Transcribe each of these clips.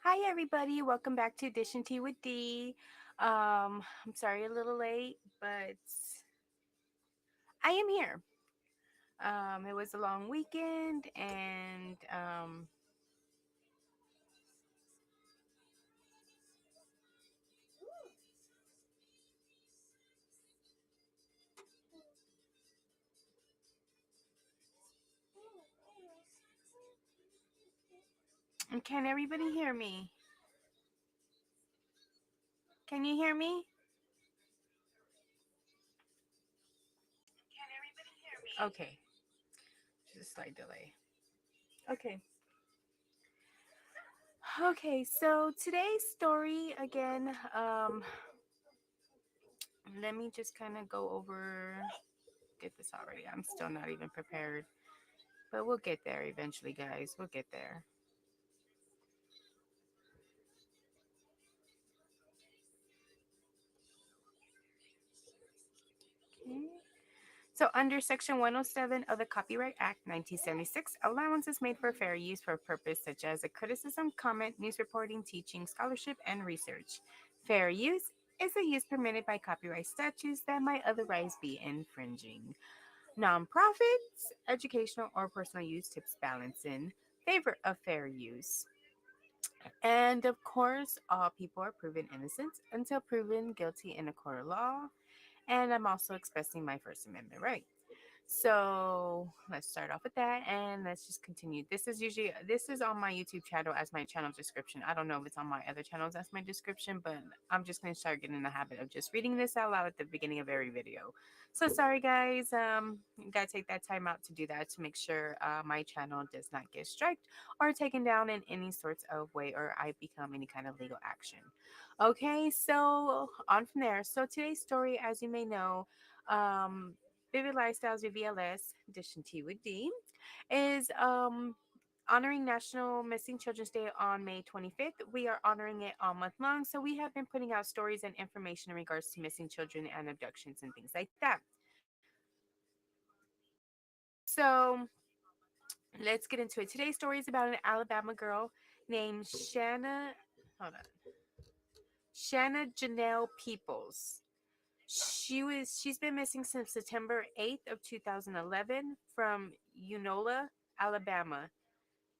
Hi, everybody. Welcome back to Dish and Tea with D. I'm sorry a little late, but I am here. It was a long weekend, and can everybody hear me? Can you hear me? Okay, just a slight delay. Okay. Okay, so today's story again, let me just kind of go over, get this already. I'm still not even prepared, but we'll get there eventually, guys. We'll get there. Okay. So, under Section 107 of the Copyright Act 1976, allowance is made for fair use for a purpose such as a criticism, comment, news reporting, teaching, scholarship, and research. Fair use is a use permitted by copyright statutes that might otherwise be infringing. Nonprofits, educational, or personal use tips balance in favor of fair use. And of course, all people are proven innocent until proven guilty in a court of law. And I'm also expressing my First Amendment right. So let's start off with that and let's just continue. This is on my YouTube channel as my channel description. I don't know if it's on my other channels as my description, but I'm just gonna start getting in the habit of just reading this out loud at the beginning of every video. So sorry guys, you gotta take that time out to do that to make sure my channel does not get striked or taken down in any sorts of way or I become any kind of legal action. Okay, so on from there. So today's story, as you may know, um, Vivid Lifestyles with VLS, Dish and Tea with D, is honoring National Missing Children's Day on May 25th. We are honoring it all month long. So we have been putting out stories and information in regards to missing children and abductions and things like that. So let's get into it. Today's story is about an Alabama girl named Shanna. Hold on. Shanna Genelle Peoples. She's been missing since September 8th of 2011 from Eunola, Alabama.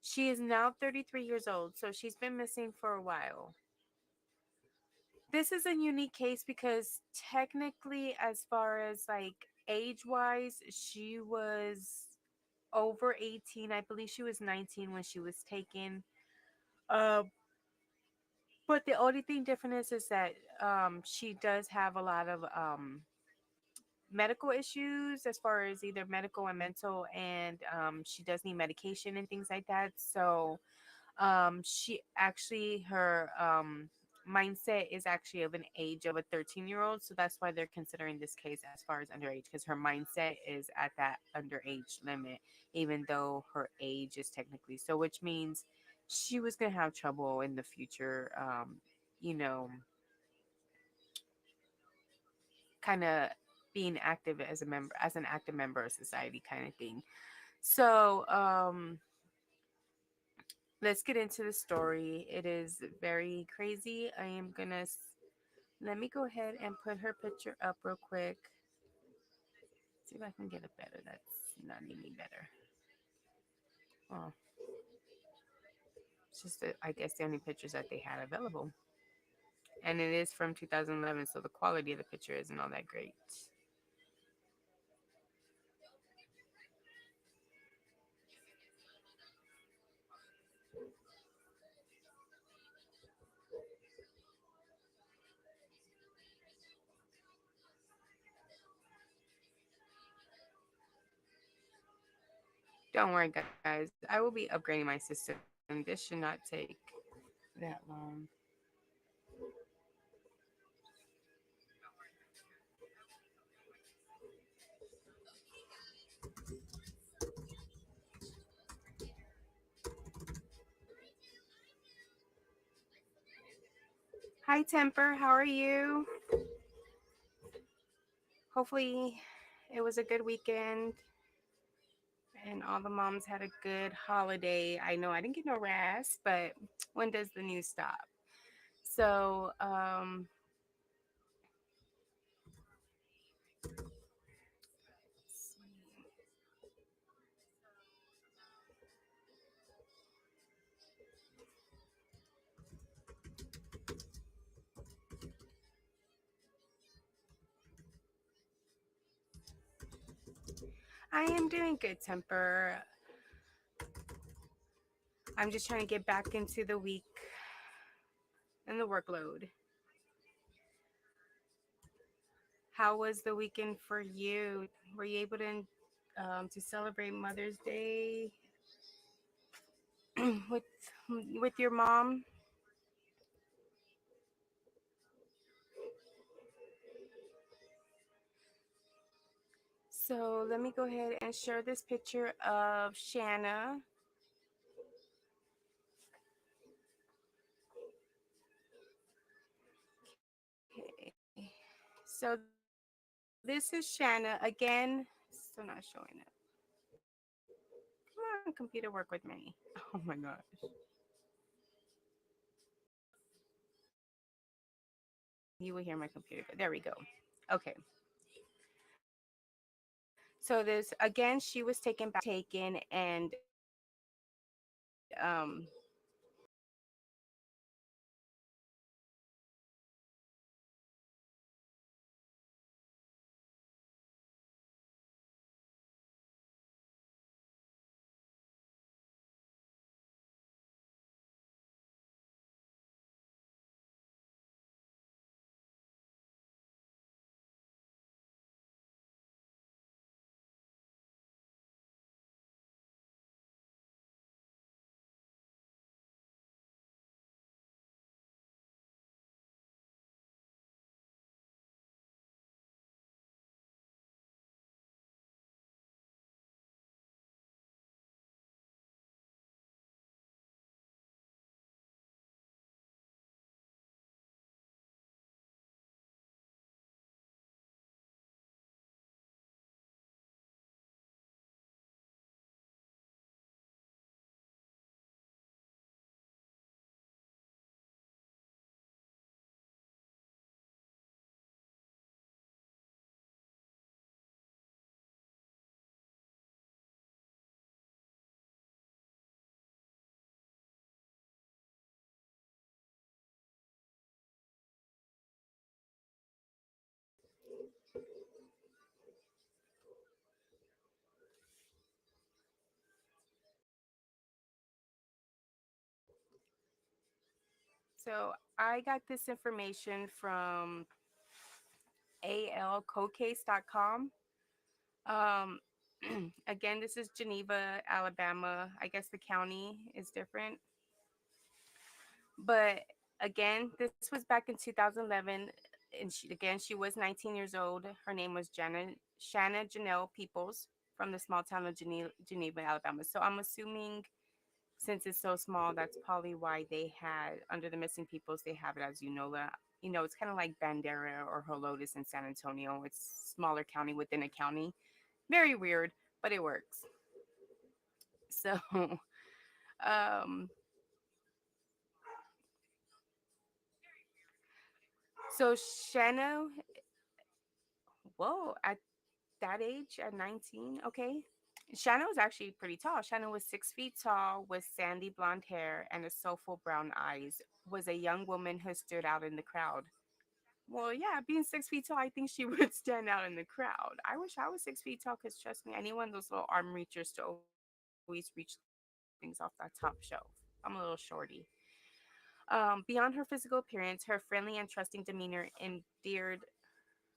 She is now 33 years old, so she's been missing for a while. This is a unique case because technically, as far as like age wise, she was over 18. I believe she was 19 when she was taken. Um, but the only thing different is that she does have a lot of medical issues as far as either medical and mental, and she does need medication and things like that. So she actually her mindset is actually of an age of a 13-year-old, so that's why they're considering this case as far as underage because her mindset is at that underage limit, even though her age is technically so, which means she was going to have trouble in the future, you know, kind of being active as a member, as an active member of society kind of thing. So let's get into the story. It is very crazy. I am gonna let me go ahead and put her picture up real quick. See if I can get it better. That's not any better. Oh, it's just that I guess the only pictures that they had available, and it is from 2011, so the quality of the picture isn't all that great. Don't worry, guys. I will be upgrading my system. This should not take that long. Hi, Temper. How are you? Hopefully, it was a good weekend And all the moms had a good holiday. I know I didn't get no rest, but when does the news stop? So, I am doing good, Temper. I'm just trying to get back into the week and the workload. How was the weekend for you? Were you able to celebrate Mother's Day with with your mom? So let me go ahead and share this picture of Shanna. Okay. So this is Shanna again. Still not showing it. Come on, computer, work with me. Oh my gosh. You will hear my computer. There we go. Okay. So this again, she was taken So I got this information from alcodecase.com. Um, again, this is Geneva, Alabama. I guess the county is different. But again, this was back in 2011. And she was 19 years old. Her name was Shanna Genelle Peoples from the small town of Geneva, Alabama. So I'm assuming since it's so small, that's probably why they had under the missing peoples they have it as Eunola. You know, it's kind of like Bandera or Helotes in San Antonio. It's smaller county within a county. Very weird, but it works. So, um, so Shanna, whoa, at that age, at 19, okay. Shanna was actually pretty tall. Shanna was 6 feet tall, with sandy blonde hair and a soulful brown eyes. Was a young woman who stood out in the crowd. Well, yeah, being 6 feet tall, I think she would stand out in the crowd. I wish I was 6 feet tall because trust me, I need one of those little arm reachers to always reach things off that top shelf. I'm a little shorty. Beyond her physical appearance, her friendly and trusting demeanor endeared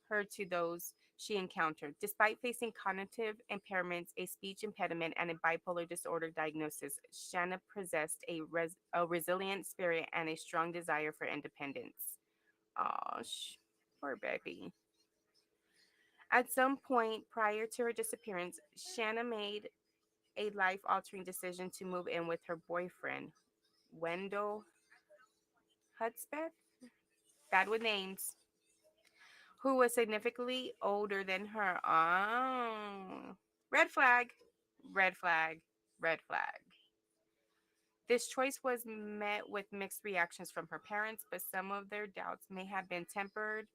her to those she encountered. Despite facing cognitive impairments, a speech impediment, and a bipolar disorder diagnosis, Shanna possessed a resilient spirit and a strong desire for independence. Oh, poor baby. At some point prior to her disappearance, Shanna made a life altering decision to move in with her boyfriend, Wendell Hudspeth, bad with names, who was significantly older than her. Oh, red flag. Red flag, red flag. This choice was met with mixed reactions from her parents, but some of their doubts may have been tempered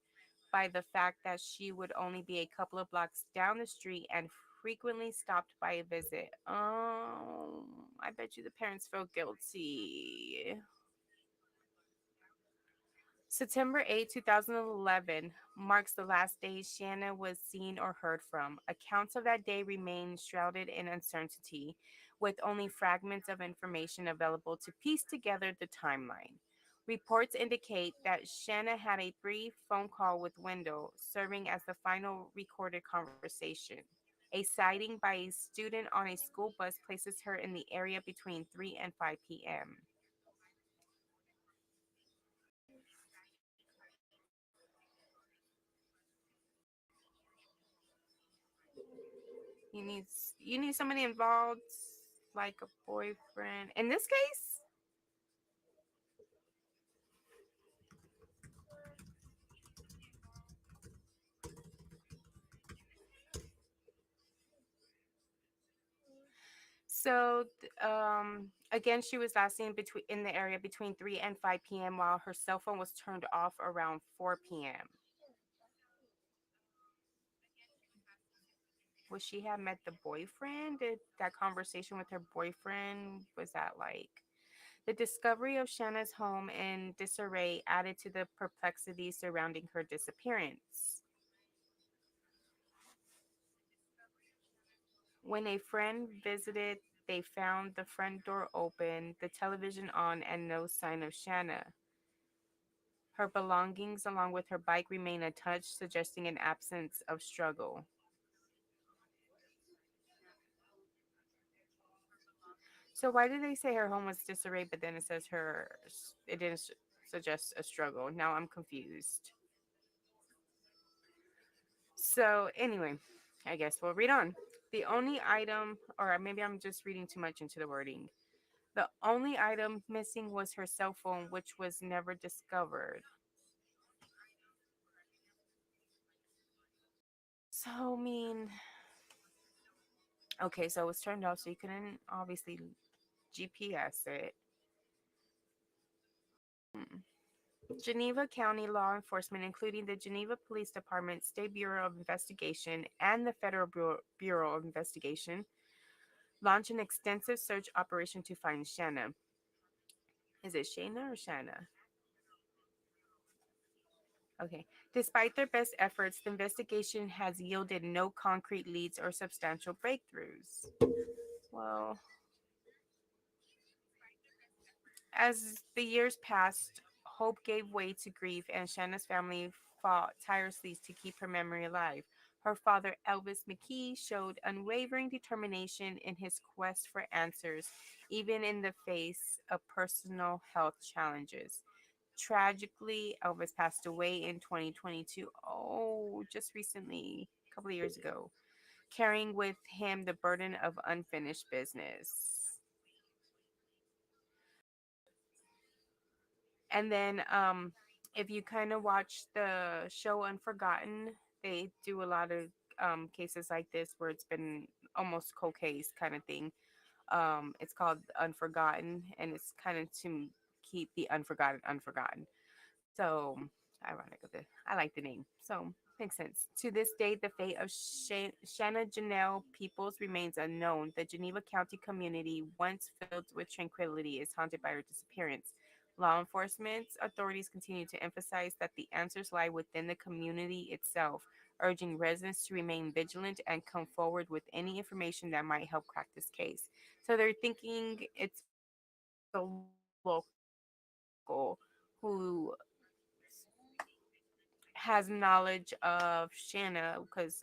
by the fact that she would only be a couple of blocks down the street and frequently stopped by a visit. I bet you the parents felt guilty. September 8, 2011 marks the last day Shanna was seen or heard from. Accounts of that day remain shrouded in uncertainty, with only fragments of information available to piece together the timeline. Reports indicate that Shanna had a brief phone call with Wendell, serving as the final recorded conversation. A sighting by a student on a school bus places her in the area between 3 and 5 p.m. You need somebody involved, like a boyfriend. In this case, again, she was last seen between in the area between 3 and 5 p.m. while her cell phone was turned off around 4 p.m. Would she have met the boyfriend? Did that conversation with her boyfriend was that like the discovery of Shanna's home in disarray added to the perplexity surrounding her disappearance. When a friend visited, they found the front door open, the television on, and no sign of Shanna. Her belongings, along with her bike, remain untouched, suggesting an absence of struggle. So, why did they say her home was disarray, but then it says it didn't suggest a struggle? Now I'm confused. So, anyway, I guess we'll read on. The only item, or maybe I'm just reading too much into the wording. The only item missing was her cell phone, which was never discovered. So, I mean, okay, so it was turned off, so you couldn't obviously GPS it. Hmm. Geneva County law enforcement, including the Geneva Police Department, State Bureau of Investigation, and the Federal Bureau of Investigation, launched an extensive search operation to find Shanna. Is it Shayna or Shanna? Okay. Despite their best efforts, the investigation has yielded no concrete leads or substantial breakthroughs. Well, as the years passed, hope gave way to grief, and Shanna's family fought tirelessly to keep her memory alive. Her father, Elvis McKee, showed unwavering determination in his quest for answers, even in the face of personal health challenges. Tragically, Elvis passed away in 2022. Oh, just recently, a couple of years ago, carrying with him the burden of unfinished business. And then if you kind of watch the show Unforgotten, they do a lot of cases like this where it's been almost cold case kind of thing. It's called Unforgotten, and it's kind of to keep the unforgotten unforgotten. So ironic of it. I like the name. So makes sense. To this day, the fate of Shanna Genelle Peoples remains unknown. The Geneva County community, once filled with tranquility, is haunted by her disappearance. Law enforcement authorities continue to emphasize that the answers lie within the community itself, urging residents to remain vigilant and come forward with any information that might help crack this case. So they're thinking it's a local who has knowledge of Shanna because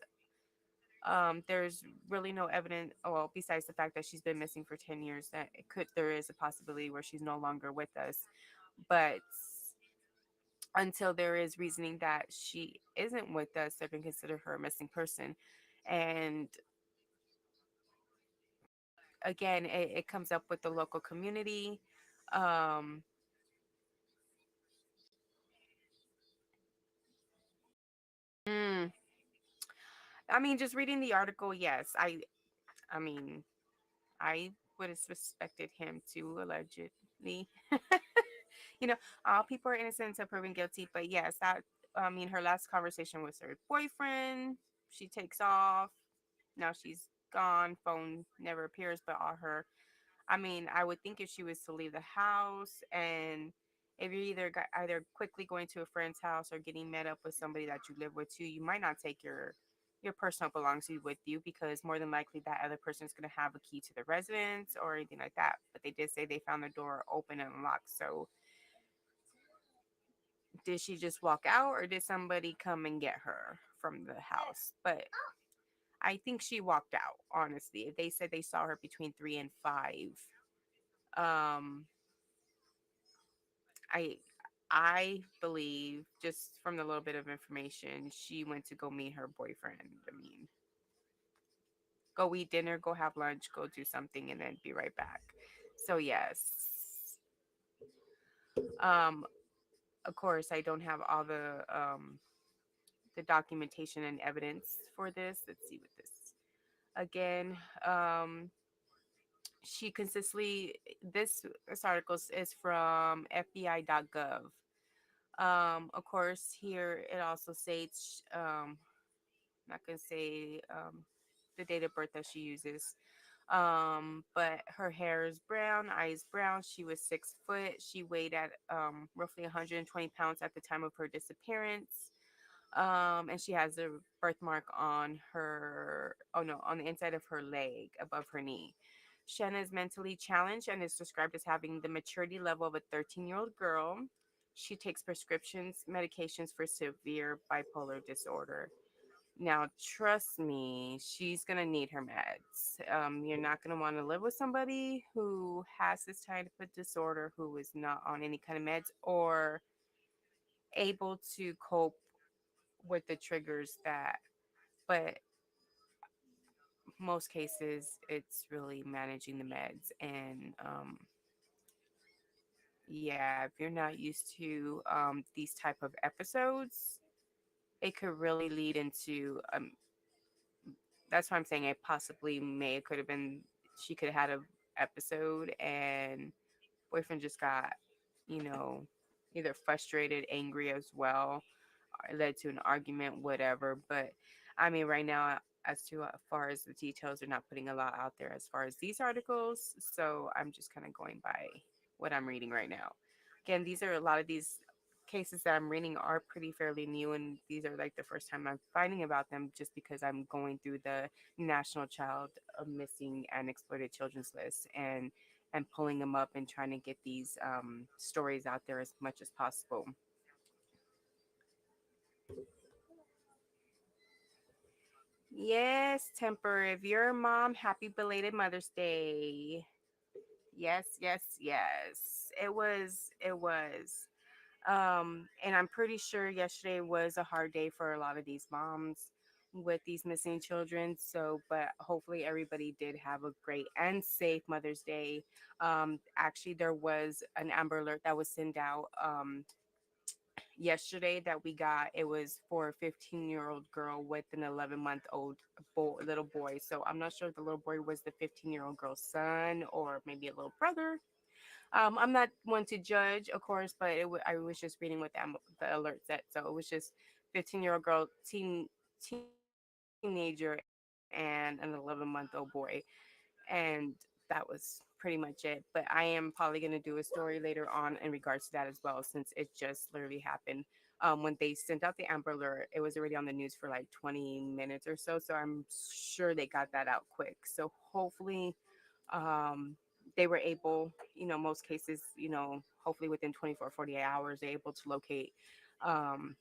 there's really no evidence, well, besides the fact that she's been missing for 10 years, that there is a possibility where she's no longer with us. But until there is reasoning that she isn't with us, they're going to consider her a missing person. And again, it comes up with the local community. Um, mm, I mean, just reading the article, yes, I mean, I would have suspected him to allegedly. you know, all people are innocent until proven guilty. But yes, that I mean, her last conversation was her boyfriend. She takes off. Now she's gone. Phone never appears, but all her I mean, I would think if she was to leave the house and if you're either quickly going to a friend's house or getting met up with somebody that you live with too, you might not take your personal belongings with you because more than likely that other person is going to have a key to the residence or anything like that. But they did say they found the door open and locked. So did she just walk out or did somebody come and get her from the house? But I think she walked out, honestly. If they said they saw her between 3 and 5, um, I I believe just from the little bit of information, she went to go meet her boyfriend. I mean, go eat dinner, go have lunch, go do something, and then be right back. So yes, um, of course, I don't have all the documentation and evidence for this. Let's see what this again. She consistently this article is from FBI.gov. Of course, here it also states, not gonna say the date of birth that she uses, but her hair is brown, eyes brown. She was 6 foot. She weighed at roughly 120 pounds at the time of her disappearance. And she has a birthmark on her, oh no, on the inside of her leg above her knee. Shanna is mentally challenged and is described as having the maturity level of a 13-year-old girl. She takes prescriptions, medications for severe bipolar disorder. Now, trust me, she's going to need her meds. You're not going to want to live with somebody who has this type of disorder, who is not on any kind of meds or able to cope with the triggers that, but most cases, it's really managing the meds. And yeah, if you're not used to these type of episodes, it could really lead into that's why I'm saying it possibly may it could have been she could have had a episode and boyfriend just got, you know, either frustrated, angry as well, or it led to an argument, whatever. But I mean, right now, as to as far as the details, they're not putting a lot out there as far as these articles. So I'm just kind of going by what I'm reading right now. Again, these are a lot of these cases that I'm reading are pretty fairly new, and these are like the first time I'm finding about them just because I'm going through the National Child of Missing and Exploited Children's List and pulling them up and trying to get these stories out there as much as possible. Yes, Temper. If you're a mom, happy belated Mother's Day. Yes, yes, yes. It was. And I'm pretty sure yesterday was a hard day for a lot of these moms with these missing children. So, but hopefully everybody did have a great and safe Mother's Day. Actually, there was an Amber Alert that was sent out yesterday that we got. It was for a 15-year-old girl with an 11-month-old little boy. So I'm not sure if the little boy was the 15-year-old girl's son or maybe a little brother. I'm not one to judge, of course, but I was just reading what the alert said. So it was just 15-year-old girl, teenager, and an 11-month-old boy, and that was pretty much it. But I am probably going to do a story later on in regards to that as well, since it just literally happened. When they sent out the Amber Alert, it was already on the news for like 20 minutes or so. So I'm sure they got that out quick. So hopefully, um, they were able, most cases, hopefully within 24, 48 hours, they're able to locate um,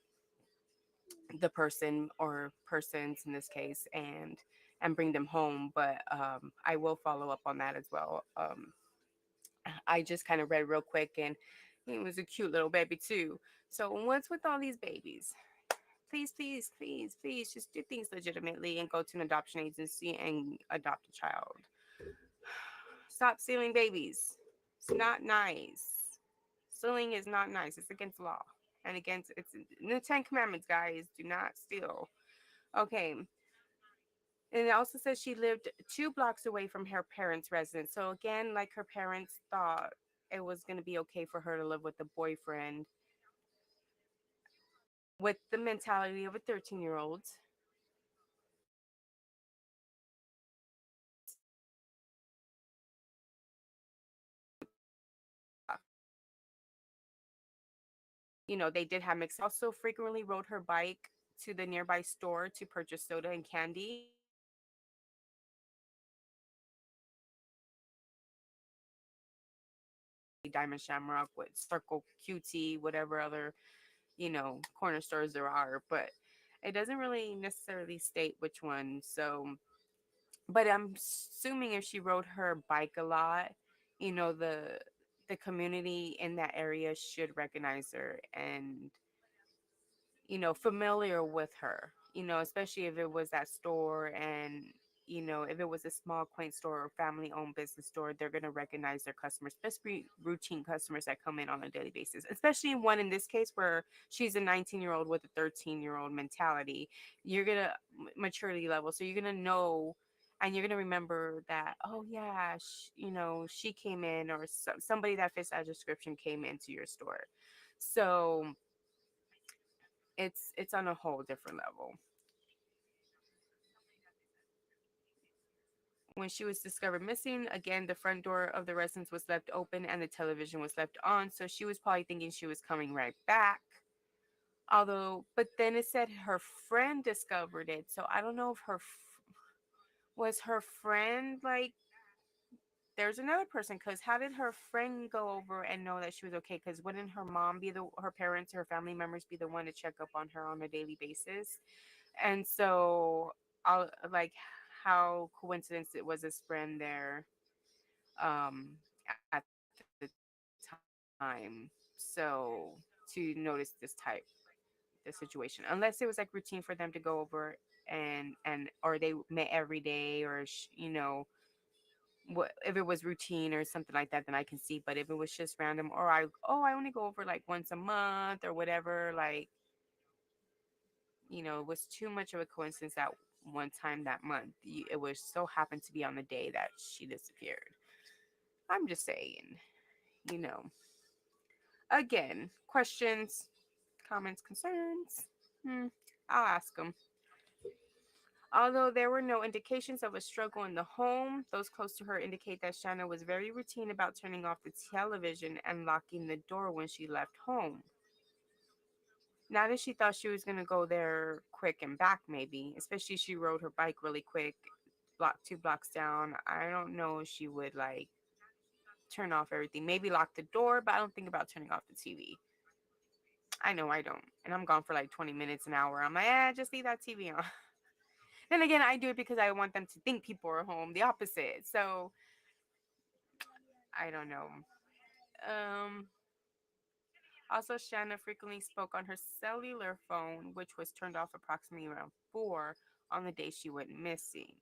the person or persons in this case and bring them home. But I will follow up on that as well. I just kind of read real quick, and he was a cute little baby too. So what's with all these babies? Please, please, please, please, just do things legitimately and go to an adoption agency and adopt a child. Stop stealing babies. It's not nice. Stealing is not nice. It's against law and it's in the Ten Commandments, guys. Do not steal. Okay, And it also says she lived 2 blocks away from her parents' residence. So again, like her parents thought it was going to be okay for her to live with the boyfriend with the mentality of a 13-year-old. They did have mixed. Also frequently rode her bike to the nearby store to purchase soda and candy. Diamond Shamrock with Circle QT, whatever other, corner stores there are, but it doesn't really necessarily state which one. So, but I'm assuming if she rode her bike a lot, the community in that area should recognize her and familiar with her, especially if it was that store and, if it was a small, quaint store or family owned business store, they're going to recognize their customers, especially routine customers that come in on a daily basis, especially one in this case where she's a 19-year-old with a 13-year-old mentality. You're going to maturity level. So you're going to know and you're going to remember that, oh, yeah, she came in or somebody that fits that description came into your store. So it's on a whole different level. When she was discovered missing, again, the front door of the residence was left open and the television was left on, so she was probably thinking she was coming right back. Although, but then it said her friend discovered it, so I don't know if was her friend like there's another person because how did her friend go over and know that she was okay? Because wouldn't her mom be her parents, her family members be the one to check up on her on a daily basis? And so I'll like how coincidence it was his friend there at the time. So to notice this situation, unless it was like routine for them to go over and or they met every day or what if it was routine or something like that, then I can see. But if it was just random or I only go over like once a month or whatever, like it was too much of a coincidence that one time that month. It was so happened to be on the day that she disappeared. I'm just saying, you know. Again, questions, comments, concerns. Hmm, I'll ask them. Although there were no indications of a struggle in the home, those close to her indicate that Shanna was very routine about turning off the television and locking the door when she left home. Not that she thought she was going to go there quick and back, maybe, especially she rode her bike really quick, 2 blocks down. I don't know if she would like turn off everything. Maybe lock the door, but I don't think about turning off the TV. I know I don't. And I'm gone for like 20 minutes, an hour. I'm like, just leave that TV on. Then again, I do it because I want them to think people are home, the opposite. So I don't know. Um, Also, Shanna frequently spoke on her cellular phone, which was turned off approximately around 4 on the day she went missing.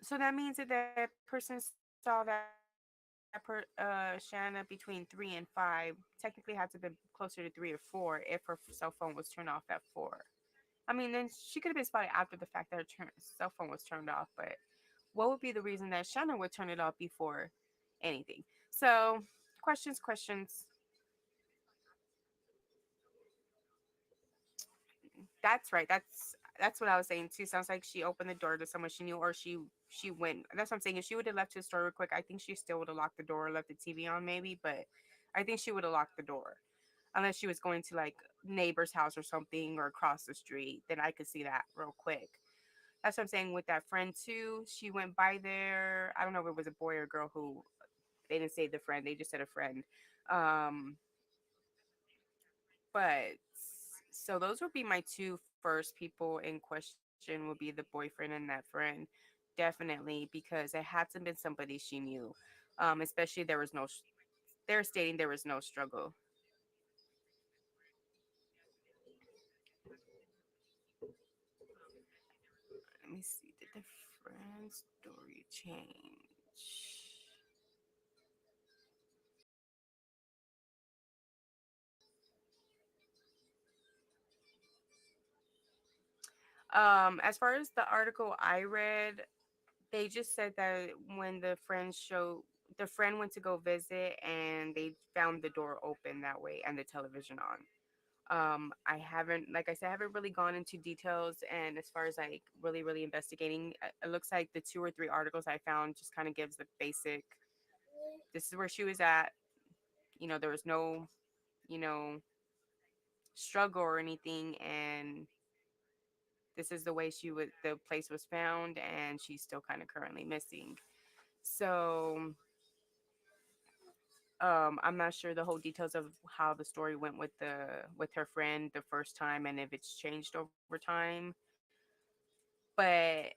So that means that that person saw Shanna between 3 and 5 technically had to be closer to 3 or 4 if her cell phone was turned off at 4. I mean, then she could have been spotted after the fact that her cell phone was turned off, but what would be the reason that Shanna would turn it off before anything? So, questions. That's right. That's what I was saying too. Sounds like she opened the door to someone she knew, or she went. That's what I'm saying. If she would have left to the store real quick, I think she still would have locked the door, left the TV on, maybe. But I think she would have locked the door, unless she was going to like neighbor's house or something, or across the street. Then I could see that real quick. That's what I'm saying with that friend too. She went by there. I don't know if it was a boy or girl who they didn't say the friend. They just said a friend. Um, but so those would be my two first people in question would be the boyfriend and that friend. Definitely because it had to have been somebody she knew. Especially there was no they're stating there was no struggle. Let me see. Did the friend story change? As far as the article I read, they just said that when the friend went to go visit and they found the door open that way and the television on. I haven't, like I said, I haven't really gone into details. And as far as like really investigating, it looks like the two or three articles I found just kind of gives the basic. This is where she was at. There was no, you know, struggle or anything, and this is the way the place was found, and she's still kind of currently missing. So I'm not sure the whole details of how the story went with her friend the first time and if it's changed over time. But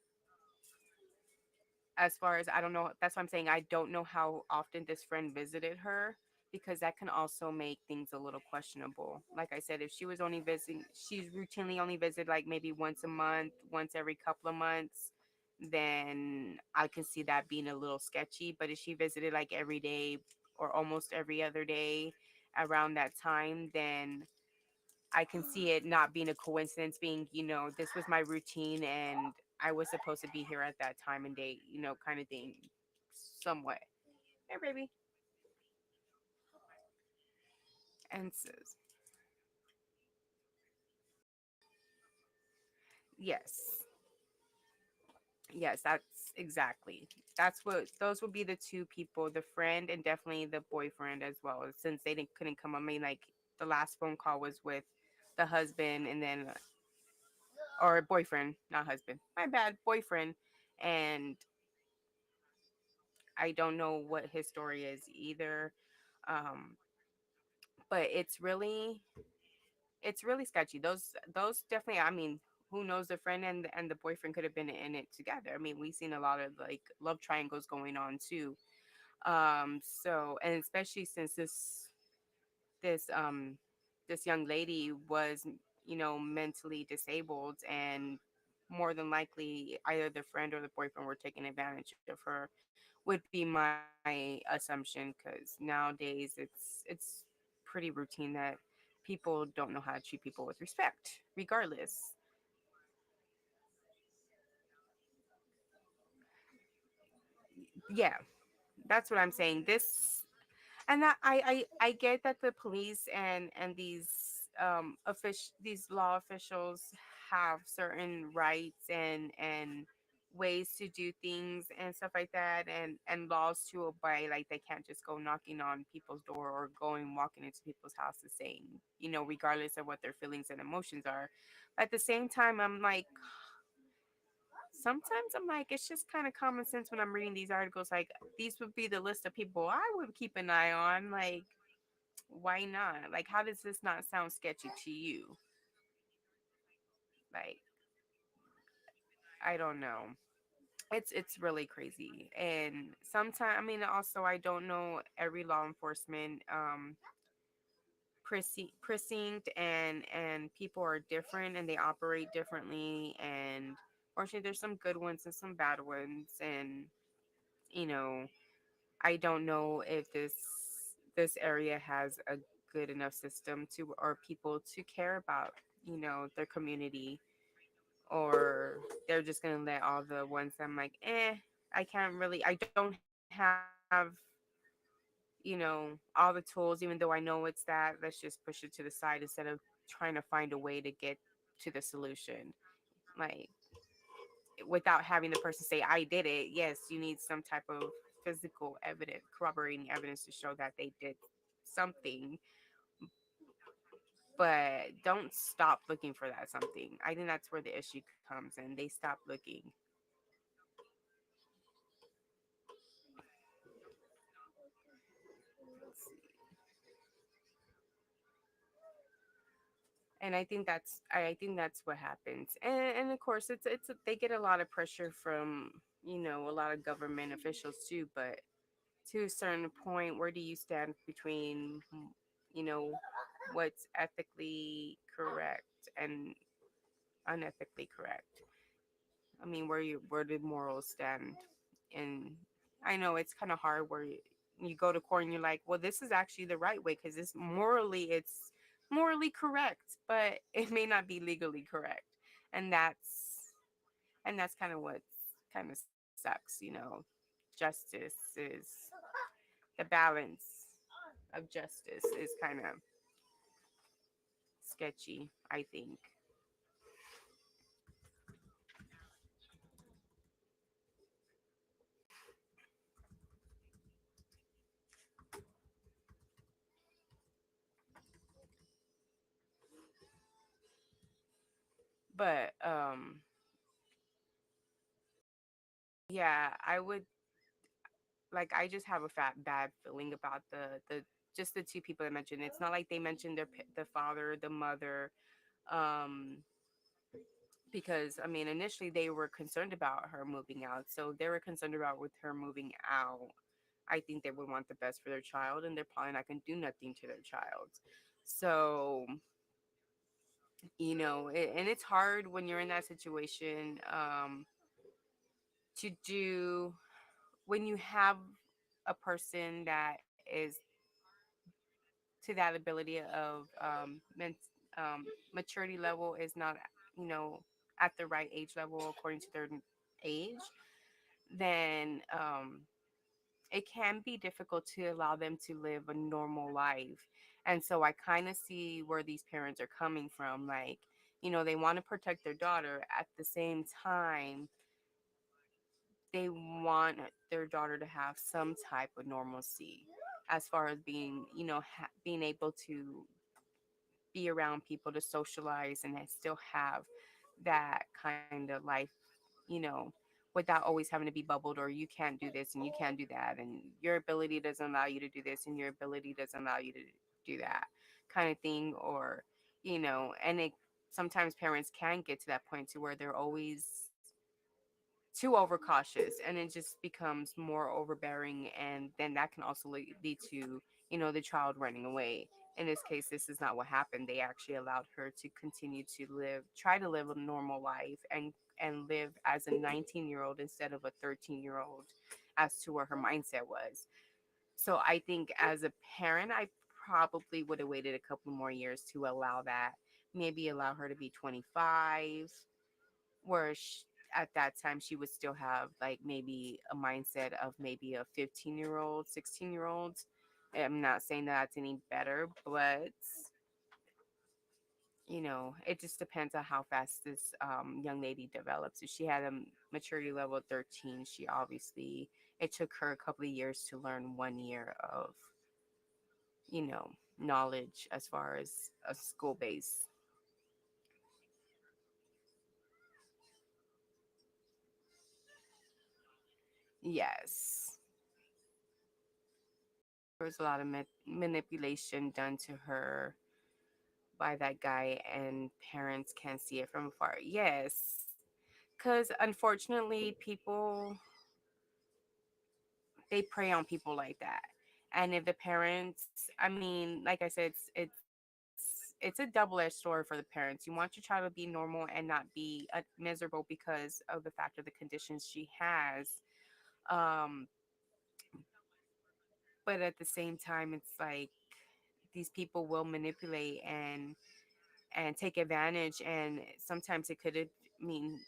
as far as, I don't know, that's why I'm saying I don't know how often this friend visited her, because that can also make things a little questionable. Like I said, if she was only visiting, she's routinely only visited like maybe once a month, once every couple of months, then I can see that being a little sketchy. But if she visited like every day or almost every other day around that time, then I can see it not being a coincidence, being, this was my routine and I was supposed to be here at that time and date, kind of thing, somewhat. Hey, baby. And says, yes, yes, that's exactly. Those would be the two people, the friend and definitely the boyfriend as well, since they couldn't come. I mean, like the last phone call was with the husband, and then, or boyfriend, not husband. My bad, boyfriend. And I don't know what his story is either. Um, but it's really sketchy. Those definitely. I mean, who knows? The friend and the boyfriend could have been in it together. I mean, we've seen a lot of like love triangles going on too. So, and especially since this this young lady was, mentally disabled, and more than likely either the friend or the boyfriend were taking advantage of her, would be my assumption, because nowadays it's pretty routine that people don't know how to treat people with respect regardless. Yeah, that's what I'm saying. This and that I get that the police and these law officials have certain rights and ways to do things and stuff like that, and laws to obey. Like they can't just go knocking on people's door or going walking into people's houses saying, regardless of what their feelings and emotions are. At the same time, I'm like, sometimes I'm like, it's just kind of common sense when I'm reading these articles. Like, these would be the list of people I would keep an eye on. Like, why not? Like, how does this not sound sketchy to you? Like, I don't know. It's really crazy. And sometimes, I mean, also I don't know every law enforcement precinct and people are different and they operate differently. And fortunately, there's some good ones and some bad ones. And you know, I don't know if this area has a good enough system to, or people to care about, their community, or they're just gonna let all the ones that I'm like, I can't really, I don't have, all the tools, even though I know it's that. Let's just push it to the side instead of trying to find a way to get to the solution. Like, without having the person say I did it. Yes, you need some type of physical evidence, corroborating evidence to show that they did something, but don't stop looking for that something. I think that's where the issue comes in. They stop looking. And I think that's what happens. And of course they get a lot of pressure from, a lot of government officials too, but to a certain point, where do you stand between, you know what's ethically correct and unethically correct? I mean, where do morals stand? And I know it's kind of hard where you go to court and you're like, well, this is actually the right way because it's morally correct, but it may not be legally correct. And And that's kind of what kind of sucks, you know. Justice is the balance of justice is kind of sketchy, I think. But yeah, I would like I just have a bad feeling about the just the two people I mentioned. It's not like they mentioned the father, the mother, um, because I mean initially they were concerned about her moving out, so they were concerned about with her moving out. I think they would want the best for their child, and they're probably not going to do nothing to their child. So and it's hard when you're in that situation to do when you have a person that is to that ability of maturity level is not you know at the right age level according to their age, then it can be difficult to allow them to live a normal life. And so I kind of see where these parents are coming from. Like, they want to protect their daughter. At the same time, they want their daughter to have some type of normalcy as far as being, being able to be around people, to socialize, and still have that kind of life, you know, without always having to be bubbled or you can't do this and you can't do that and your ability doesn't allow you to do this and your ability doesn't allow you to do that kind of thing. Or, and it sometimes parents can get to that point to where they're always too overcautious and it just becomes more overbearing, and then that can also lead to the child running away. In this case, this is not what happened. They actually allowed her to continue to try to live a normal life and live as a 19-year-old instead of a 13-year-old, as to where her mindset was. So I think as a parent, I probably would have waited a couple more years to allow that. Maybe allow her to be 25, where at that time she would still have like maybe a mindset of maybe a 15-year-old, 16-year-old. I'm not saying that that's any better, but it just depends on how fast this young lady develops. If she had a maturity level of 13, she obviously, it took her a couple of years to learn 1 year of, knowledge as far as a school base. Yes. There was a lot of manipulation done to her by that guy, and parents can see it from afar. Yes. Because unfortunately, people, they prey on people like that. And if the parents, I mean, like I said, it's a double-edged sword for the parents. You want your child to be normal and not be miserable because of the fact of the conditions she has. Um, but at the same time, it's like these people will manipulate and take advantage, and sometimes it could mean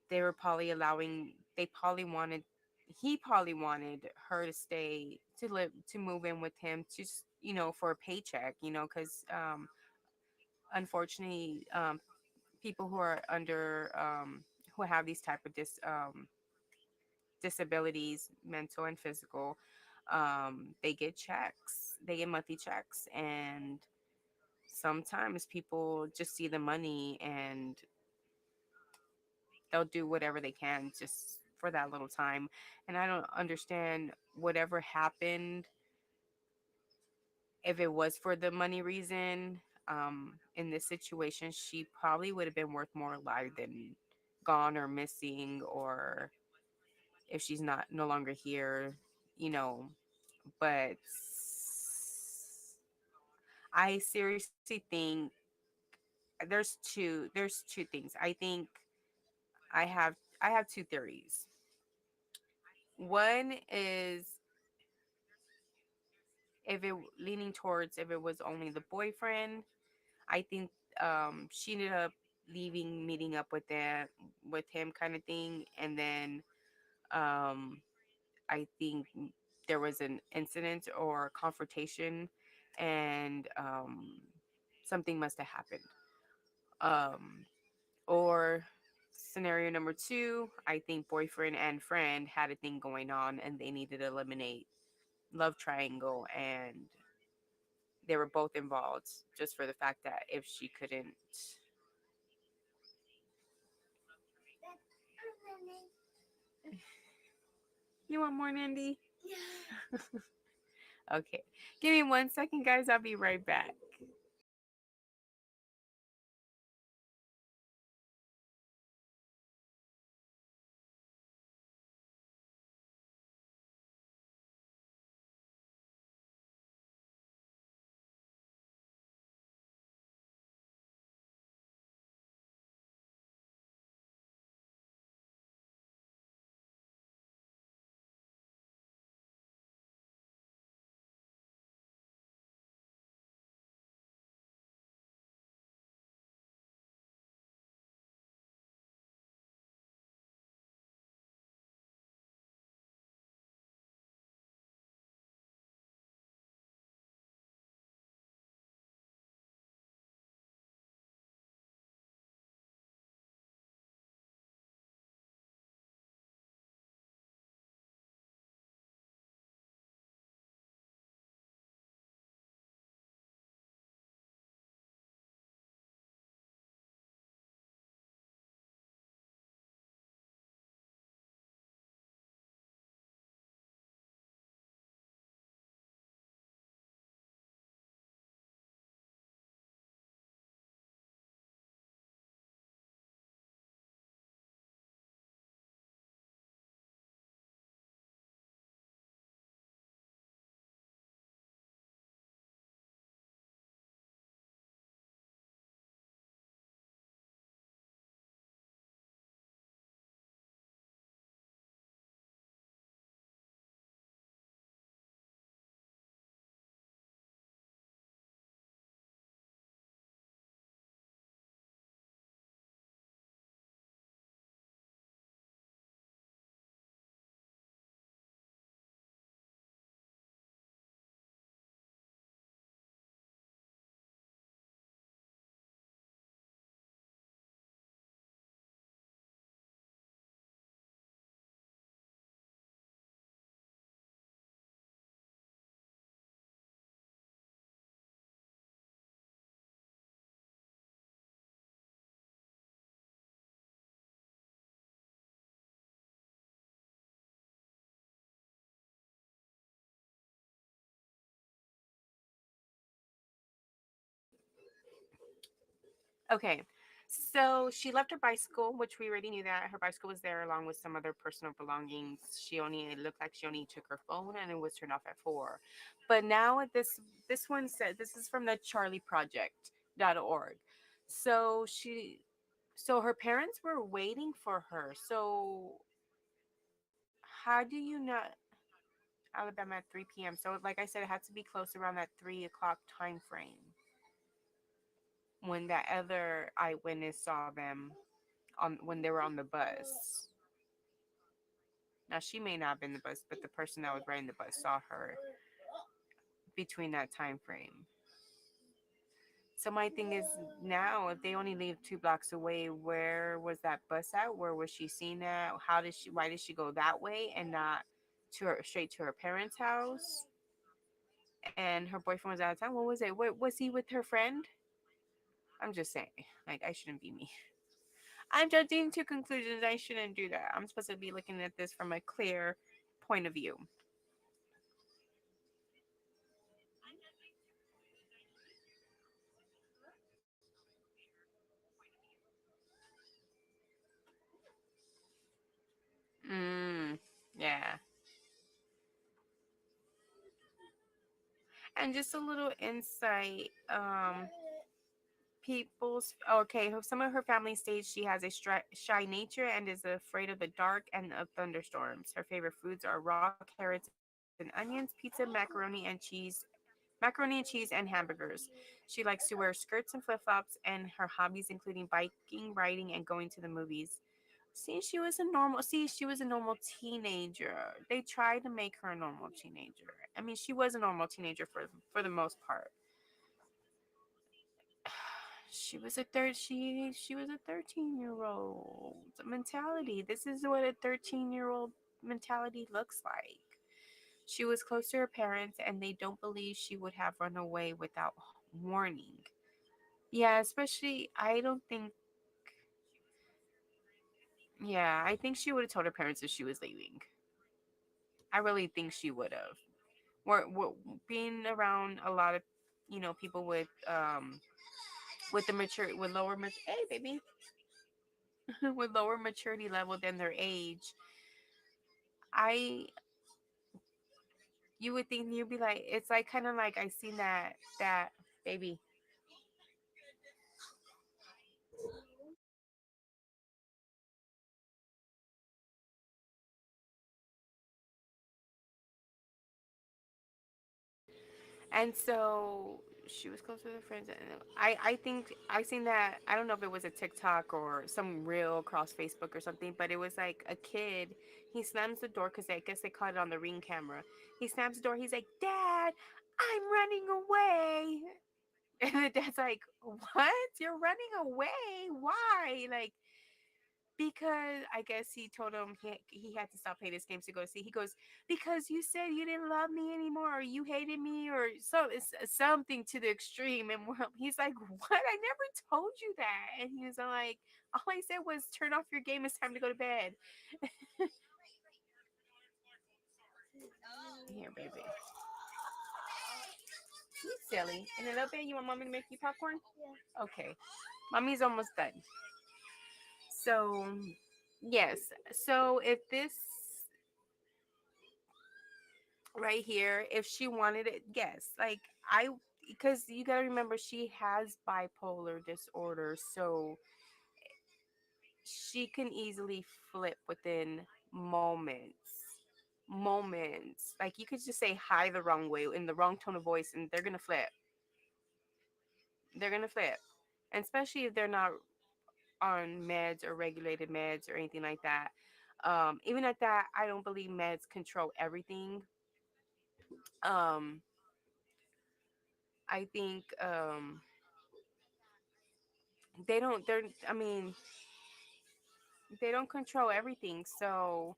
they were probably allowing they probably wanted he probably wanted her to stay to live to move in with him just for a paycheck, because unfortunately, people who are under who have these type of disabilities, mental and physical, they get monthly checks, and sometimes people just see the money and they'll do whatever they can just for that little time. And I don't understand whatever happened if it was for the money reason. In this situation, she probably would have been worth more alive than gone or missing, or if she's not no longer here, you know. But I seriously think there's two things. I think I have I have two theories. One is if it leaning towards if it was only the boyfriend. I think she ended up leaving, meeting up with him kind of thing, and then um, I think there was an incident or confrontation, and something must have happened. Um, or scenario number two, I think boyfriend and friend had a thing going on, and they needed to eliminate love triangle, and they were both involved just for the fact that if she couldn't. You want more, Nandy? Okay. Give me 1 second, guys. I'll be right back. Okay. So she left her bicycle, which we already knew that her bicycle was there along with some other personal belongings. It looked like she only took her phone and it was turned off at 4. But now this one said this is from the charlieproject.org. So so her parents were waiting for her. So how do you not Alabama at 3 p.m. So like I said, it had to be close around that 3 o'clock time frame when that other eyewitness saw them on when they were on the bus. Now she may not have been the bus, but the person that was riding the bus saw her between that time frame. So my thing is now, if they only live 2 blocks away, where was that bus at? Where was she seen at? How did she? Why did she go that way and not to her straight to her parents' house? And her boyfriend was out of town. What was it? What was he with her friend? I'm just saying, like I shouldn't be me. I'm judging to conclusions. I shouldn't do that. I'm supposed to be looking at this from a clear point of view. Mm, yeah. And just a little insight. Some of her family states she has a shy nature and is afraid of the dark and of thunderstorms. Her favorite foods are raw carrots and onions, pizza, macaroni and cheese, macaroni and cheese, and hamburgers. She likes to wear skirts and flip flops, and her hobbies including biking, riding, and going to the movies. She was a normal teenager. They tried to make her a normal teenager. I mean, she was a normal teenager for the most part. She was a 13-year-old mentality. This is what a 13-year-old mentality looks like. She was close to her parents, and they don't believe she would have run away without warning. Yeah, especially I don't think. Yeah, I think she would have told her parents if she was leaving. I really think she would have. We're being around a lot of, people with the mature with lower hey baby with lower maturity level than their age. I You would think you'd be like, it's like kind of like I seen that baby. And so she was close with her friends. And I think I seen that. I don't know if it was a TikTok or some reel across Facebook or something, but it was like a kid. He slams the door because I guess they caught it on the Ring camera. He slams the door. He's like, "Dad, I'm running away." And the dad's like, "What? You're running away? Why?" Like, because I guess he told him he had to stop playing his games to go see. He goes, because you said you didn't love me anymore, or you hated me, or so it's something to the extreme. And he's like, what? I never told you that. And he was like, all I said was turn off your game. It's time to go to bed. Here, baby. You silly. In a little bit, you want mommy to make you popcorn? Okay. Mommy's almost done. So, yes. So if this right here, if she wanted it, yes, like I, because you got to remember she has bipolar disorder, so she can easily flip within moments. Like you could just say hi the wrong way in the wrong tone of voice and they're gonna flip, and especially if they're not on meds or regulated meds or anything like that. Even at that, I don't believe meds control everything. um I think they're I mean they don't control everything, so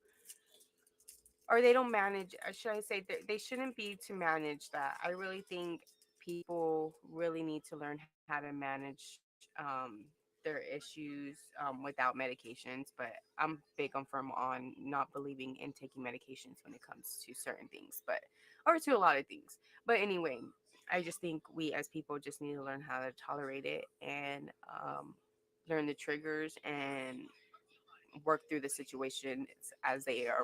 or they don't manage, or should I say they shouldn't be to manage that. I really think people really need to learn how to manage their issues without medications, but I'm big on firm on not believing in taking medications when it comes to certain things, but or to a lot of things. But anyway, I just think we as people just need to learn how to tolerate it and learn the triggers and work through the situations as they are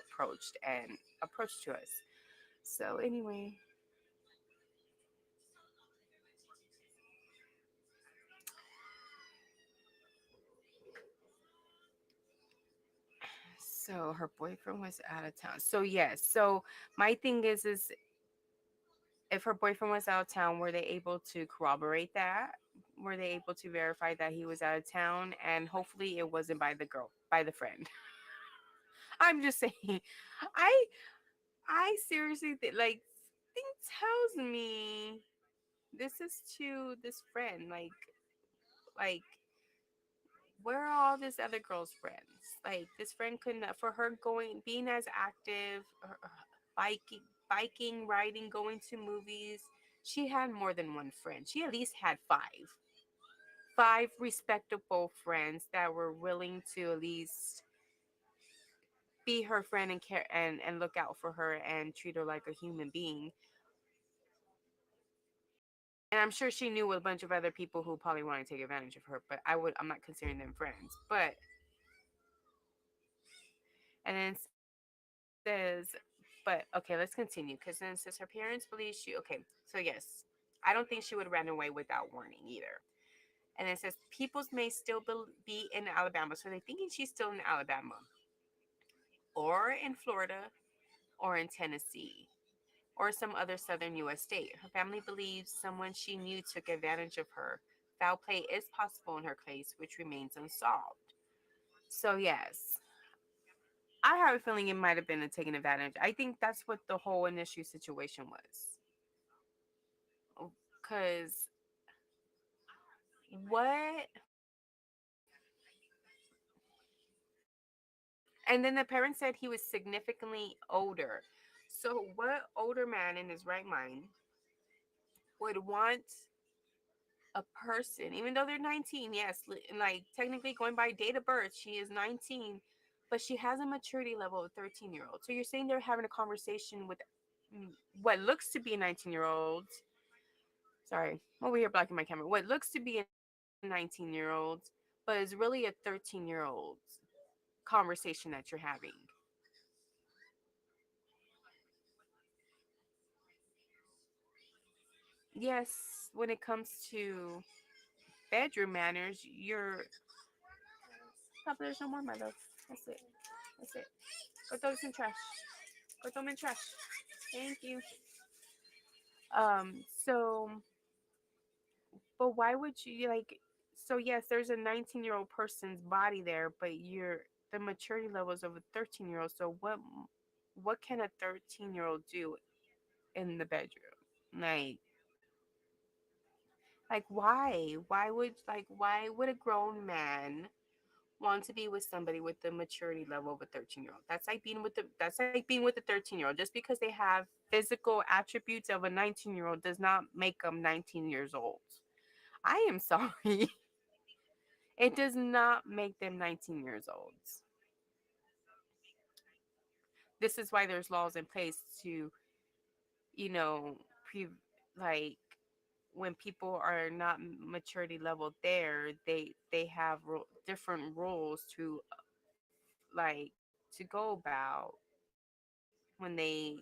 approached to us. So anyway, so her boyfriend was out of town. So yes, so my thing is if her boyfriend was out of town, were they able to corroborate that? Were they able to verify that he was out of town? And hopefully it wasn't by the friend. I'm just saying, I I seriously like thing tells me this is to this friend like where are all this other girl's friends? Like this friend couldn't for her going being as active, biking, riding, going to movies. She had more than one friend. She at least had five respectable friends that were willing to at least be her friend and care and look out for her and treat her like a human being. And I'm sure she knew a bunch of other people who probably want to take advantage of her, but I'm not considering them friends. But and then it says, but okay, let's continue because then it says her parents believe okay, so yes, I don't think she would have ran away without warning either. And then it says peoples may still be in Alabama, so they're thinking she's still in Alabama or in Florida or in Tennessee. or some other southern U.S. state. Her family believes someone she knew took advantage of her. Foul play is possible in her case, which remains unsolved. So, yes, I have a feeling it might have been a taken advantage. I think that's what the whole initial situation was. Because what? And then the parents said he was significantly older. So, what older man in his right mind would want a person, even though they're 19, yes, and like technically going by date of birth, she is 19, but she has a maturity level of 13-year-old. So you're saying they're having a conversation with mm, what looks to be a 19-year-old. Sorry, I'm over here blocking my camera. What looks to be a 19-year-old, but is really a 13-year-old conversation that you're having. Yes, when it comes to bedroom manners, you're probably there's no more, my love. That's it. That's it. Go throw this in trash. Go throw them in trash. Thank you. So, but why would you like? So yes, there's a 19-year-old person's body there, but you're the maturity levels of a 13-year-old. So what can a 13-year-old do in the bedroom? Like, why? Why would a grown man want to be with somebody with the maturity level of a 13-year-old? That's like being with a 13-year-old. Just because they have physical attributes of a 19-year-old does not make them 19 years old. I am sorry. It does not make them 19 years old. This is why there's laws in place to, you know, like when people are not maturity level there, they have different rules to like to go about when they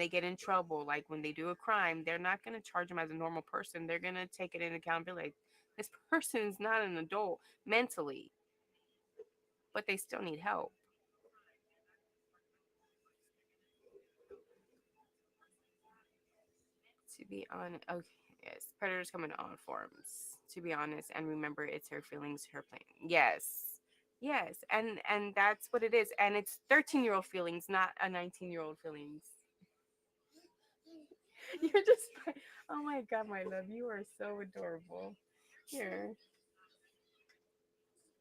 get in trouble, like when they do a crime. They're not going to charge them as a normal person. They're going to take it into accountability. This person is not an adult mentally, but they still need help. To be honest, okay, yes, predators come in all forms. To be honest, and remember, it's her feelings, her plan. Yes, yes, and that's what it is, and it's 13-year-old feelings, not a 19-year-old feelings. You're just like, oh my god, my love, you are so adorable. You're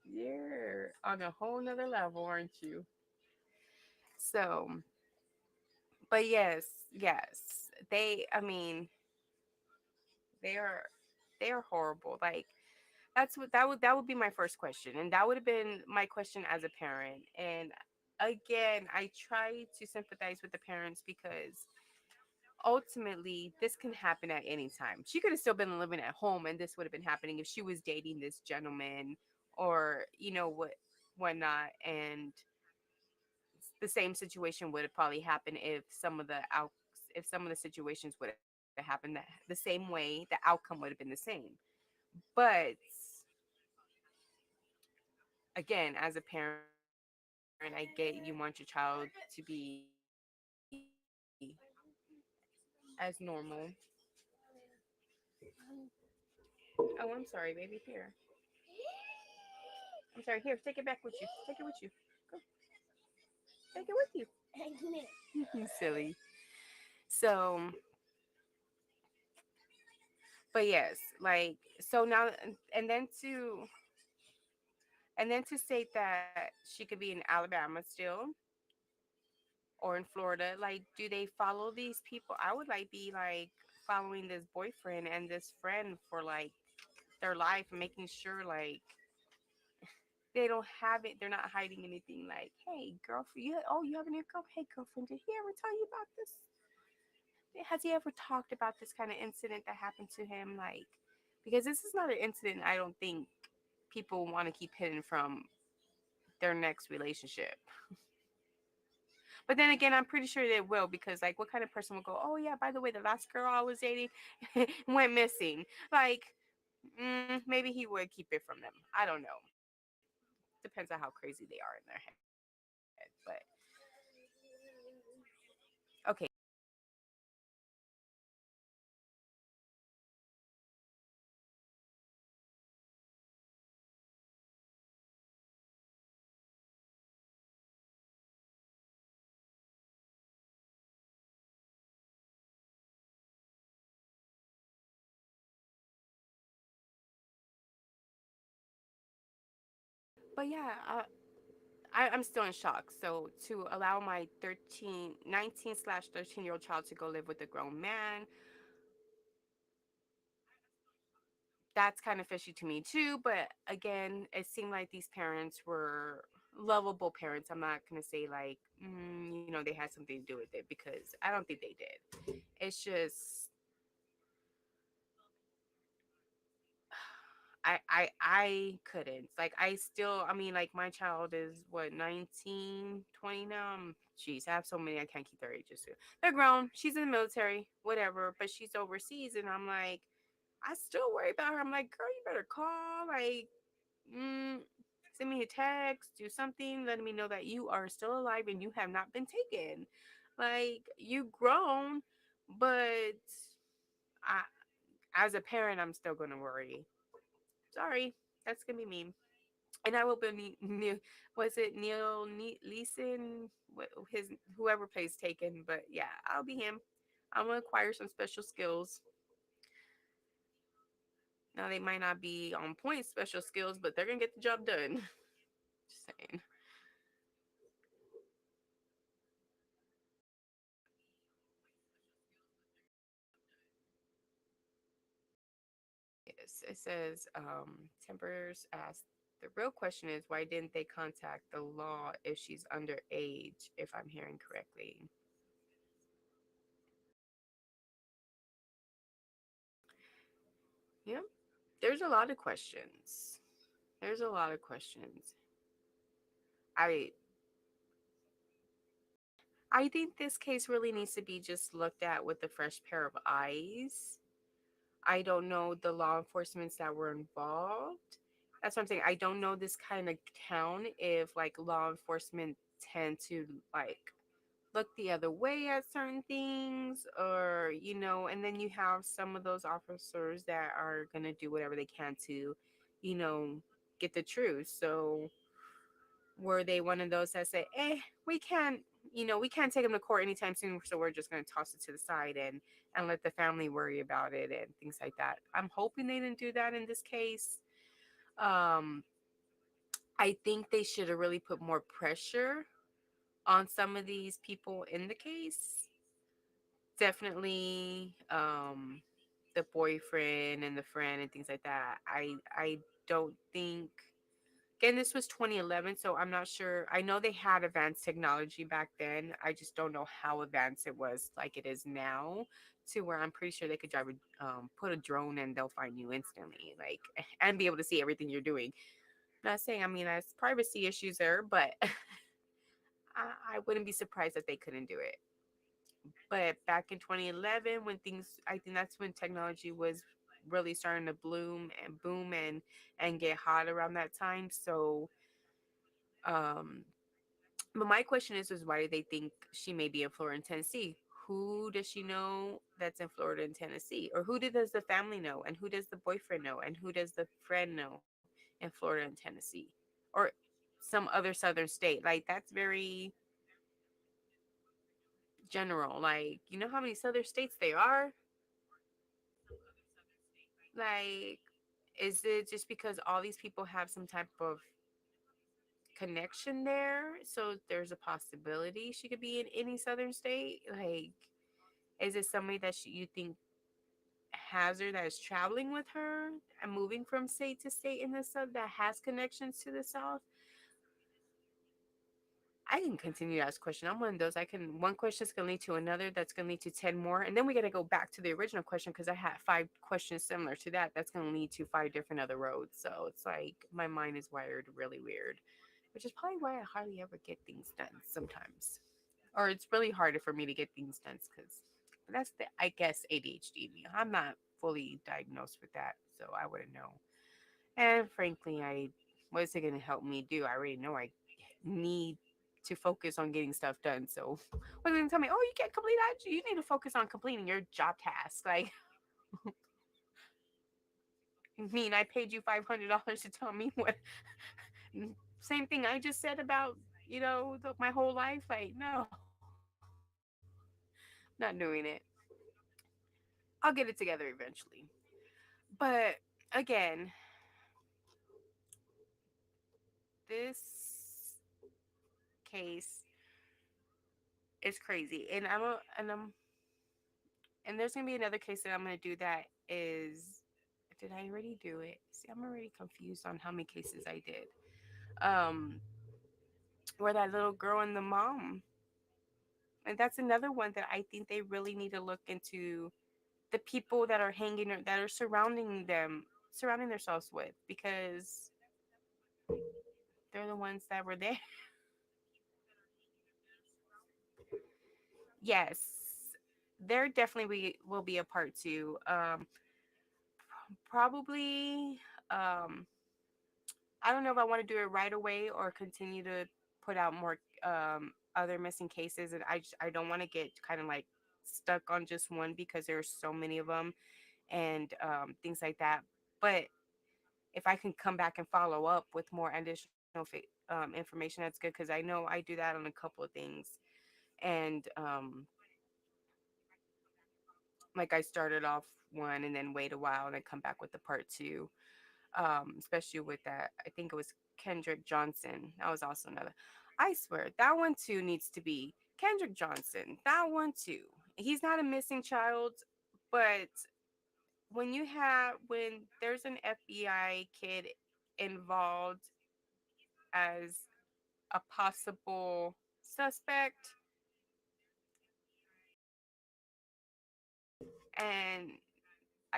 you're on a whole nother level, aren't you? So, but yes, yes, I mean, they are, they are horrible. Like that would be my first question, and that would have been my question as a parent. And again, I try to sympathize with the parents because ultimately this can happen at any time. She could have still been living at home, and this would have been happening if she was dating this gentleman, or whatnot. And the same situation would have probably happened if some of the situations would have happened the same way. The outcome would have been the same. But again, as a parent, I get you want your child to be as normal. Oh, I'm sorry, baby. Here. I'm sorry. Here, take it back with you. Take it with you. Go. Take it with you. Silly. So, but yes, like so now, and then to state that she could be in Alabama still or in Florida. Like, do they follow these people? I would like be like following this boyfriend and this friend for like their life and making sure like they don't have it. They're not hiding anything. Like, hey, girlfriend, you have a new girlfriend. Hey, girlfriend, did he ever tell you about this? Has he ever talked about this kind of incident that happened to him? Like, because this is not an incident I don't think people want to keep hidden from their next relationship. But then again, I'm pretty sure they will, because like, what kind of person will go, oh yeah, by the way, the last girl I was dating went missing. Like, maybe he would keep it from them. I don't know. Depends on how crazy they are in their head. But okay, so But yeah, I'm still in shock. So to allow my 19/13-year-old child to go live with a grown man, that's kind of fishy to me too. But again, it seemed like these parents were lovable parents. I'm not gonna say like, they had something to do with it because I don't think they did. It's just I couldn't. Like I still, I mean, like my child is what, 19, 20 now. Jeez, I have so many I can't keep their ages. They're grown. She's in the military, whatever, but she's overseas and I'm like I still worry about her. I'm like, girl, you better call, like, mm, send me a text, do something, letting me know that you are still alive and you have not been taken. Like, you grown, but I, as a parent, I'm still gonna worry. Sorry, that's gonna be me. And I will be Neil. Was it Leeson? His whoever plays Taken, but yeah, I'll be him. I'm gonna acquire some special skills. Now they might not be on point special skills, but they're gonna get the job done. Just saying. Yes, it says Tempers asked. The real question is why didn't they contact the law if she's underage? If I'm hearing correctly. Yeah, there's a lot of questions. There's a lot of questions. I I think this case really needs to be just looked at with a fresh pair of eyes. I don't know the law enforcements that were involved. That's what I'm saying. I don't know this kind of town if like law enforcement tend to like look the other way at certain things or and then you have some of those officers that are going to do whatever they can to you know get the truth. So were they one of those that say, we can't, we can't take them to court anytime soon, so we're just going to toss it to the side and let the family worry about it and things like that. I'm hoping they didn't do that in this case. um I think they should have really put more pressure on some of these people in the case. Definitely the boyfriend and the friend and things like that. I don't think. Again, this was 2011, so I'm not sure. I know they had advanced technology back then. I just don't know how advanced it was like it is now, to where I'm pretty sure they could put a drone and they'll find you instantly, like, and be able to see everything you're doing. Not saying, I mean, there's privacy issues there, but I wouldn't be surprised if they couldn't do it. But back in 2011, when I think that's when technology was really starting to bloom and boom and get hot around that time. So, um, but my question is why do they think she may be in Florida and Tennessee? Who does she know that's in Florida and Tennessee? Or does the family know? And who does the boyfriend know? And who does the friend know in Florida and Tennessee? Or some other southern state? Like, that's very general. Like, you know how many southern states there are? Like, is it just because all these people have some type of connection there? So there's a possibility she could be in any southern state? Like, is it somebody that you think has her, that is traveling with her and moving from state to state in the south, that has connections to the south? I can continue to ask questions. I'm one of those. One question is going to lead to another. That's going to lead to 10 more. And then we got to go back to the original question because I had five questions similar to that. That's going to lead to five different other roads. So it's like my mind is wired really weird, which is probably why I hardly ever get things done sometimes. Or it's really harder for me to get things done because that's the, I guess, ADHD in me. I'm not fully diagnosed with that. So I wouldn't know. And frankly, what is it going to help me do? I already know I need to focus on getting stuff done. So what are they going to tell me? Oh, you can't complete that. You need to focus on completing your job task. Like, I mean, I paid you $500 to tell me what. Same thing I just said about my whole life. Like, no, not doing it. I'll get it together eventually. But again, this case is crazy, and and there's gonna be another case that I'm gonna do that is. Did I already do it? See, I'm already confused on how many cases I did. Um, where that little girl and the mom, and that's another one that I think they really need to look into the people that are hanging or that are surrounding them, surrounding themselves with, because they're the ones that were there. Yes, there definitely will be a part two. Probably. Um, I don't know if I want to do it right away or continue to put out more other missing cases, and I don't want to get kind of like stuck on just one because there's so many of them and things like that. But if I can come back and follow up with more additional information, that's good, because I know I do that on a couple of things. And like I started off one and then wait a while and then come back with the part two. Especially with that, I think it was Kendrick Johnson. That was also another. I swear that one too needs to be Kendrick Johnson. That one too. He's not a missing child, but when there's an FBI kid involved as a possible suspect, and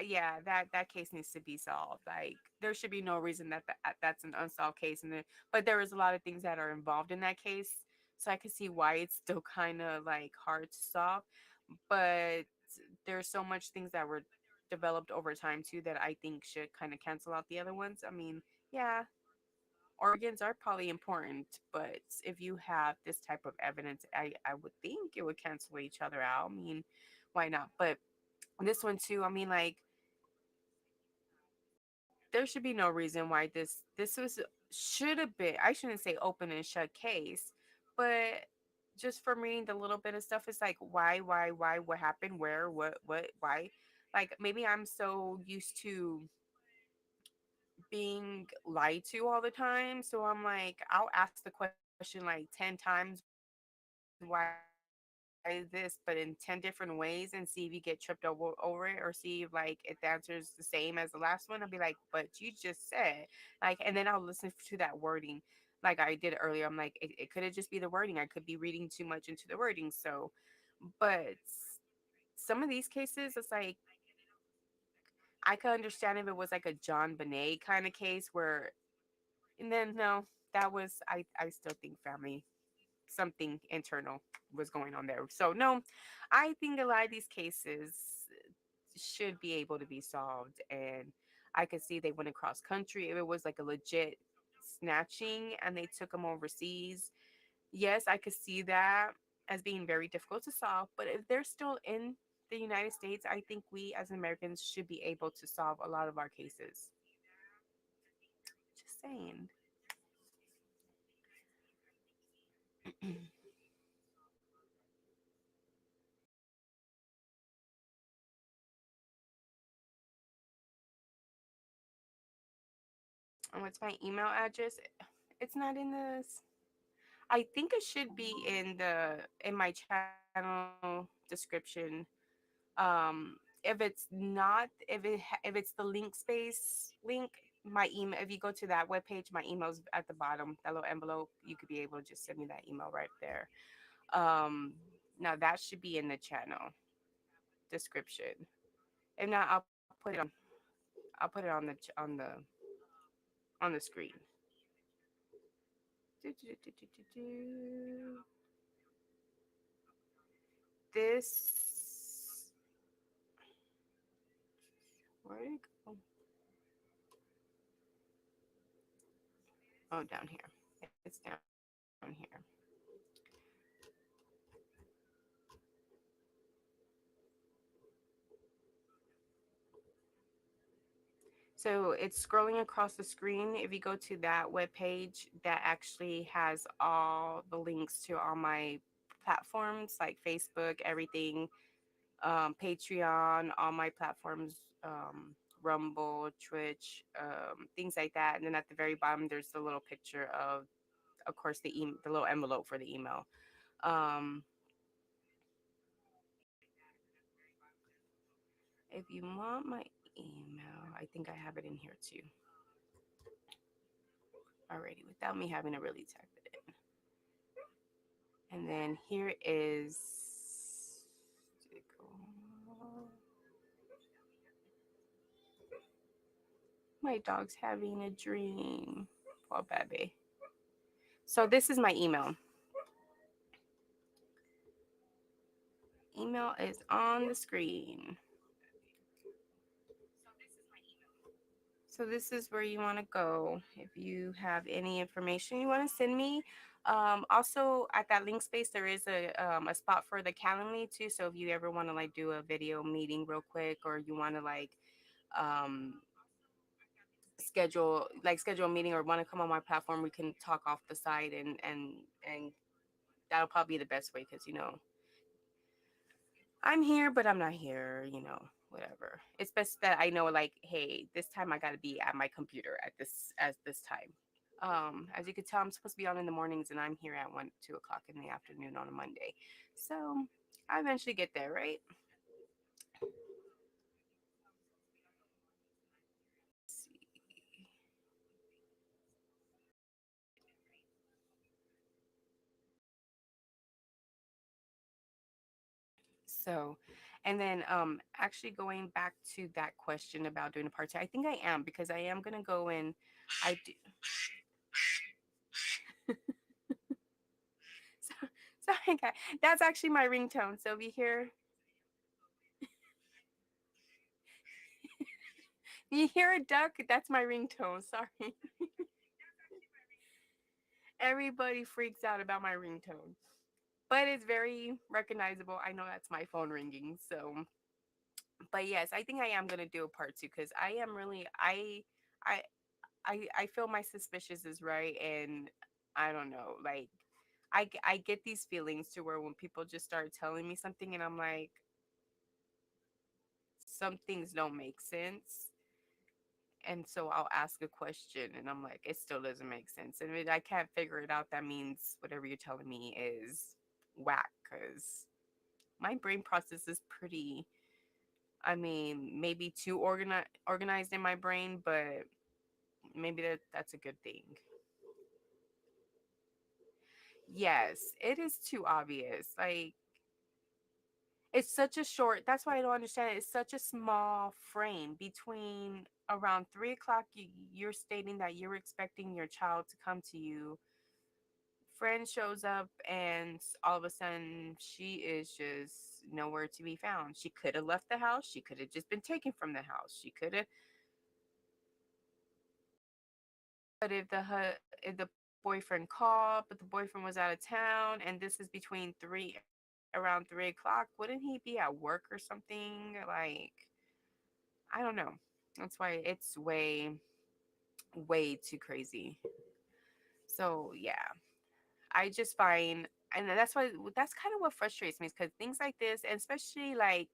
yeah, that case needs to be solved. Like there should be no reason that's an unsolved case, but there was a lot of things that are involved in that case, so I could see why it's still kind of like hard to solve. But there's so much things that were developed over time too that I think should kind of cancel out the other ones. I mean, yeah, organs are probably important, but if you have this type of evidence, I would think it would cancel each other out. I mean, why not? But this one too, I mean, like there should be no reason why this was should have been, I shouldn't say open and shut case, but just from reading the little bit of stuff, it's like why, what happened, where, what, why. Like maybe I'm so used to being lied to all the time, so I'm like I'll ask the question like 10 times, why is this, but in 10 different ways, and see if you get tripped over it, or see if like if the answer is the same as the last one. I'll be like, but you just said, like, and then I'll listen to that wording like I did earlier. I'm like it could have just be the wording, I could be reading too much into the wording. So but some of these cases it's like I could understand if it was like a John Bonet kind of case where, and then no, that was I still think family something internal was going on there. So no, I think a lot of these cases should be able to be solved, and I could see they went across country if it was like a legit snatching and they took them overseas. Yes, I could see that as being very difficult to solve, but if they're still in the United States, I think we as Americans should be able to solve a lot of our cases. Just saying. And what's my email address? It's not in this. I think it should be in my channel description. If it's not, if it's the link space link, my email. If you go to that webpage, my email's at the bottom. That little envelope, you could be able to just send me that email right there. Um, Now that should be in the channel description. If not, I'll put it on on the screen. Do, do, do, do, do, do. This, where did it go? Oh, down here. It's down here. So it's scrolling across the screen. If you go to that web page, that actually has all the links to all my platforms like Facebook, everything, Patreon, all my platforms. Rumble, Twitch, things like that. And then at the very bottom, there's the little picture of course, the little envelope for the email. Um, if you want my email, I think I have it in here too. Alrighty, without me having to really type it in. And then here is my dog's having a dream. Poor baby. So this is my email. Email is on the screen. So this is where you want to go if you have any information you want to send me. Also, at that link space, there is a spot for the Calendly too. So if you ever want to like do a video meeting real quick, or you want to like um, schedule a meeting, or want to come on my platform, we can talk off the side, and that'll probably be the best way because I'm here, but I'm not here, whatever. It's best that I know, like, hey, this time I got to be at my computer at this time. As you can tell, I'm supposed to be on in the mornings, and I'm here at 1, 2 o'clock in the afternoon on a Monday. So I eventually get there, right? Let's see. So, and then actually going back to that question about doing a part time, I think I am because I am gonna go in. I do. So, sorry, guys. That's actually my ringtone. So if you hear a duck, that's my ringtone. Sorry. Everybody freaks out about my ringtone, but it's very recognizable. I know that's my phone ringing. So, but yes, I think I am gonna do a part two because I am really I I feel my suspicious is right, and I don't know, like I get these feelings to where when people just start telling me something, and I'm like, some things don't make sense. And so I'll ask a question and I'm like, it still doesn't make sense. And if I can't figure it out, that means whatever you're telling me is whack because my brain process is pretty, I mean, maybe too organized in my brain, but maybe that's a good thing. Yes, it is too obvious. Like, it's such a short, that's why I don't understand it. It's such a small frame between around 3 o'clock. You're stating that you're expecting your child to come to you. Friend shows up, and all of a sudden, she is just nowhere to be found. She could have left the house. She could have just been taken from the house. She could have, but if the boyfriend called, but the boyfriend was out of town, and this is between around 3 o'clock, wouldn't he be at work or something? Like, I don't know. That's why it's way too crazy. So yeah, I just find, and that's kind of what frustrates me, because things like this, and especially like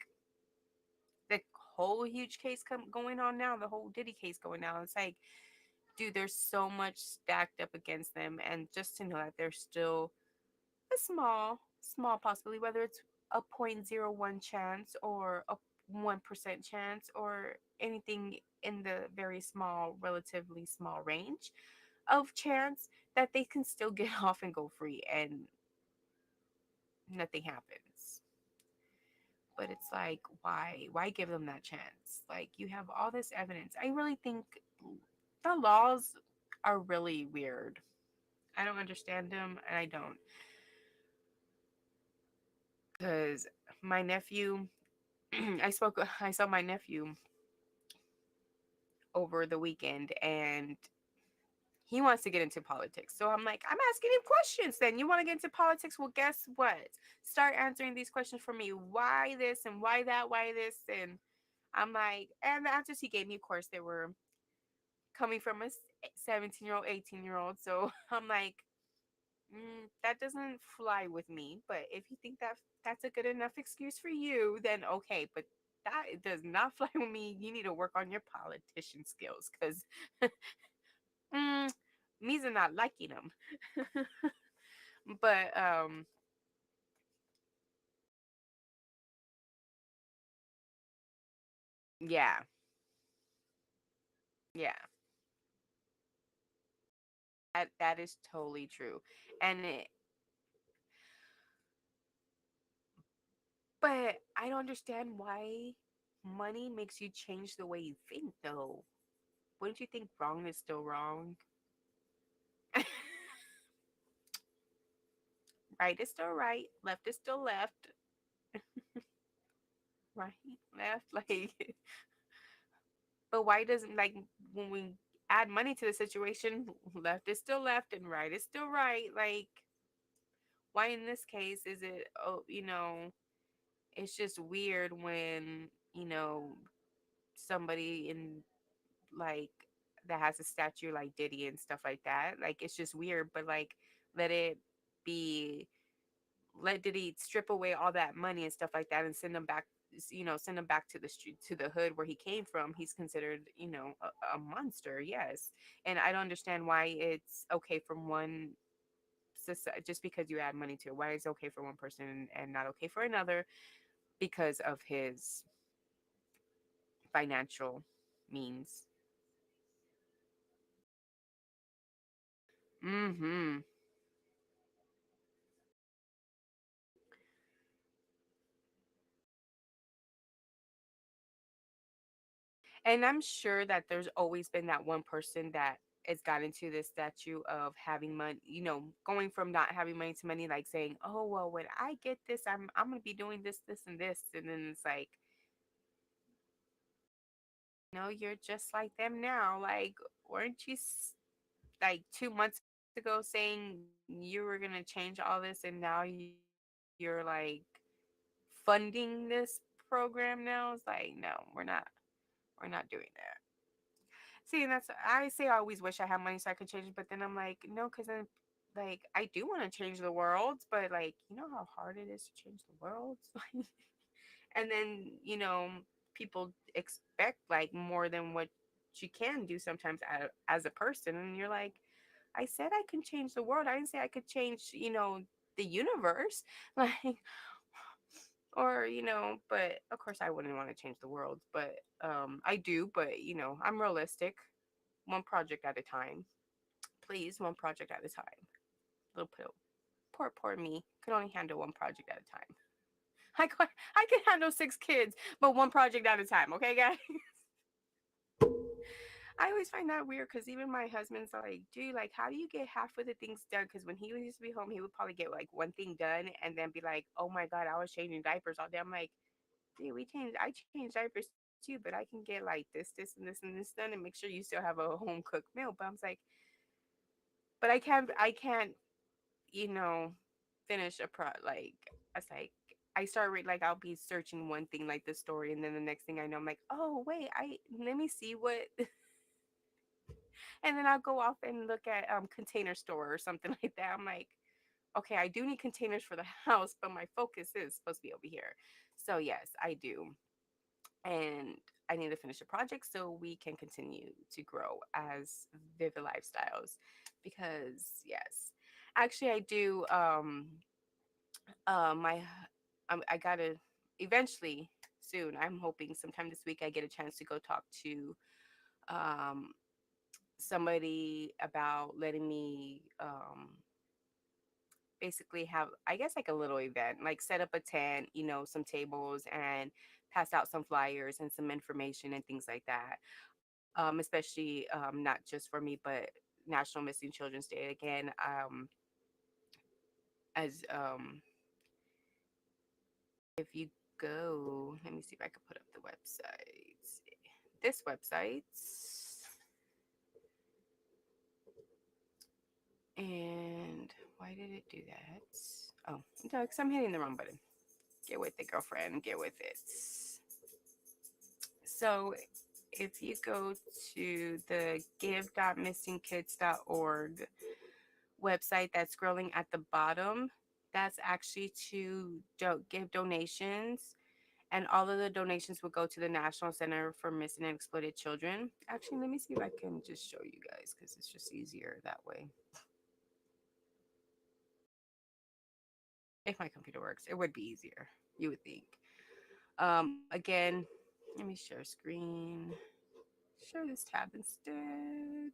the whole huge case going on now, the whole Diddy case going on. It's like, dude, there's so much stacked up against them, and just to know that there's still a small possibility, whether it's a 0.01 chance or a 1% chance or anything in the very small, relatively small range of chance, that they can still get off and go free and nothing happens. But it's like, why give them that chance? Like, you have all this evidence. I really think the laws are really weird. I don't understand them, and I don't, because my nephew, I saw my nephew over the weekend, and he wants to get into politics. So I'm like, I'm asking him questions. Then you want to get into politics? Well, guess what? Start answering these questions for me. Why this and why that? Why this? And I'm like, and the answers he gave me, of course, they were coming from a 17-year-old, 18-year-old. So I'm like, that doesn't fly with me. But if you think that that's a good enough excuse for you, then okay. But that does not fly with me. You need to work on your politician skills because mm, me's not liking them. But yeah, yeah, that is totally true. And it, but I don't understand why money makes you change the way you think, though. Wouldn't you think wrong is still wrong? Right is still right, left is still left, right, left, like, but why doesn't, like, when we add money to the situation, left is still left and right is still right, like, why in this case is it, oh, it's just weird when, somebody in, like, that has a statue like Diddy and stuff like that, like, it's just weird, but, like, let it be, let Diddy strip away all that money and stuff like that and send him back, send him back to the street, to the hood where he came from. He's considered, a monster, yes. And I don't understand why it's okay from one society, just because you add money to it, why it's okay for one person and not okay for another because of his financial means. Mm-hmm. And I'm sure that there's always been that one person that has got into this statue of having money, going from not having money to money, like saying, "Oh well, when I get this, I'm gonna be doing this, this, and this," and then it's like, no, you're just like them now. Like, weren't you like 2 months ago saying you were gonna change all this, and now you're like funding this program now? It's like, no, we're not doing that. See, and that's, I say I always wish I had money so I could change it, but then I'm like, no, because then, like, I do want to change the world, but, like, you know how hard it is to change the world? And then, people expect, like, more than what you can do sometimes as a person. And you're like, I said I can change the world. I didn't say I could change, the universe. Like, or, but of course I wouldn't want to change the world, but I do, but, I'm realistic. One project at a time. Please, one project at a time. Little poor me could only handle one project at a time. I can handle 6 kids, but one project at a time. Okay, guys. I always find that weird because even my husband's like, dude, like, how do you get half of the things done? Because when he used to be home, he would probably get like one thing done and then be like, oh my God, I was changing diapers all day. I'm like, dude, I change diapers too, but I can get like this, and this, and this done and make sure you still have a home cooked meal. But I'm like, but I can't, you know, finish a like, I was like, I start like, I'll be searching one thing like the story, and then the next thing I know, I'm like, oh wait, I let me see what, and then I'll go off and look at Container Store or something like that. I'm like, okay, I do need containers for the house, but my focus is supposed to be over here. So yes, I do, and I need to finish a project so we can continue to grow as Vivid Lifestyles, because yes, actually I do. My I gotta eventually soon. I'm hoping sometime this week I get a chance to go talk to um somebody about letting me basically have, I guess, like a little event, like set up a tent, some tables, and pass out some flyers and some information and things like that. Especially not just for me, but National Missing Children's Day again. As If you go, let me see if I can put up the website. This website, and why did it do that? Oh, no, because I'm hitting the wrong button. Get with it, girlfriend. Get with it. So if you go to the give.missingkids.org website that's scrolling at the bottom, that's actually to give donations. and all of the donations will go to the National Center for Missing and Exploited Children. Actually, let me see if I can just show you guys because it's just easier that way. If my computer works, it would be easier, you would think. Again, let me share screen. Share this tab instead.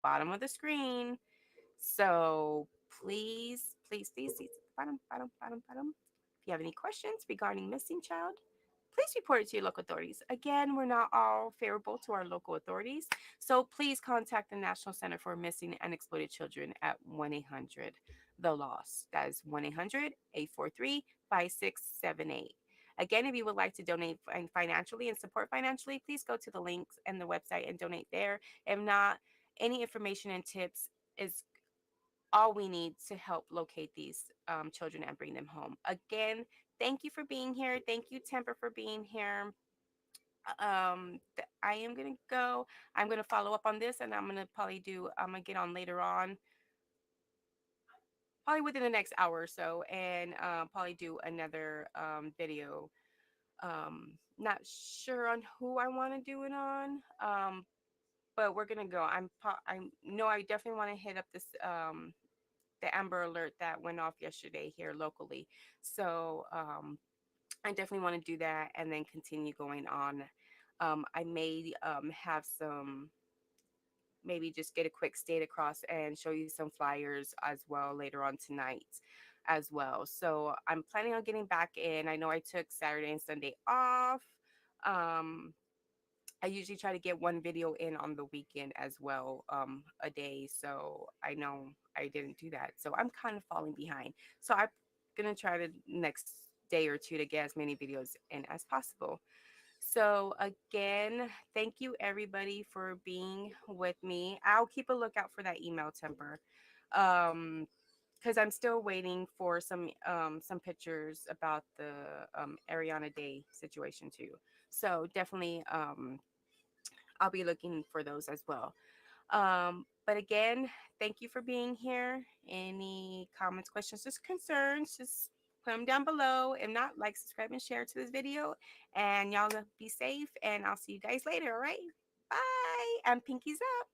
Bottom of the screen. So please, see bottom. If you have any questions regarding missing child, please report it to your local authorities. Again, we're not all favorable to our local authorities, so please contact the National Center for Missing and Exploited Children at 1-800 The Lost. That is 1-800-843-5678. Again, if you would like to donate financially and support financially, please go to the links and the website and donate there. If not, any information and tips is all we need to help locate these children and bring them home. Again, thank you for being here. Thank you, Temper, for being here. I am gonna go. I'm gonna follow up on this, and I'm gonna probably do. I'm gonna get on later on. probably within the next hour or so, and probably do another video. Not sure on who I want to do it on, but we're gonna go. I know I definitely want to hit up this the Amber Alert that went off yesterday here locally. So I definitely want to do that and then continue going on. I may have some, maybe just get a quick state across and show you some flyers as well later on tonight as well. So I'm planning on getting back in. I know I took Saturday and Sunday off. Um, I usually try to get one video in on the weekend as well, a day. So I know I didn't do that. So I'm kind of falling behind. So I'm gonna try to next day or two to get as many videos in as possible. So again, thank you everybody for being with me. I'll keep a lookout for that email, Temper. Um, because I'm still waiting for some pictures about the Ariana Day situation too. So definitely I'll be looking for those as well. But again, thank you for being here. Any comments, questions, just concerns, just put them down below. If not, like, subscribe, and share to this video. And y'all be safe. And I'll see you guys later. All right. Bye. And pinkies up.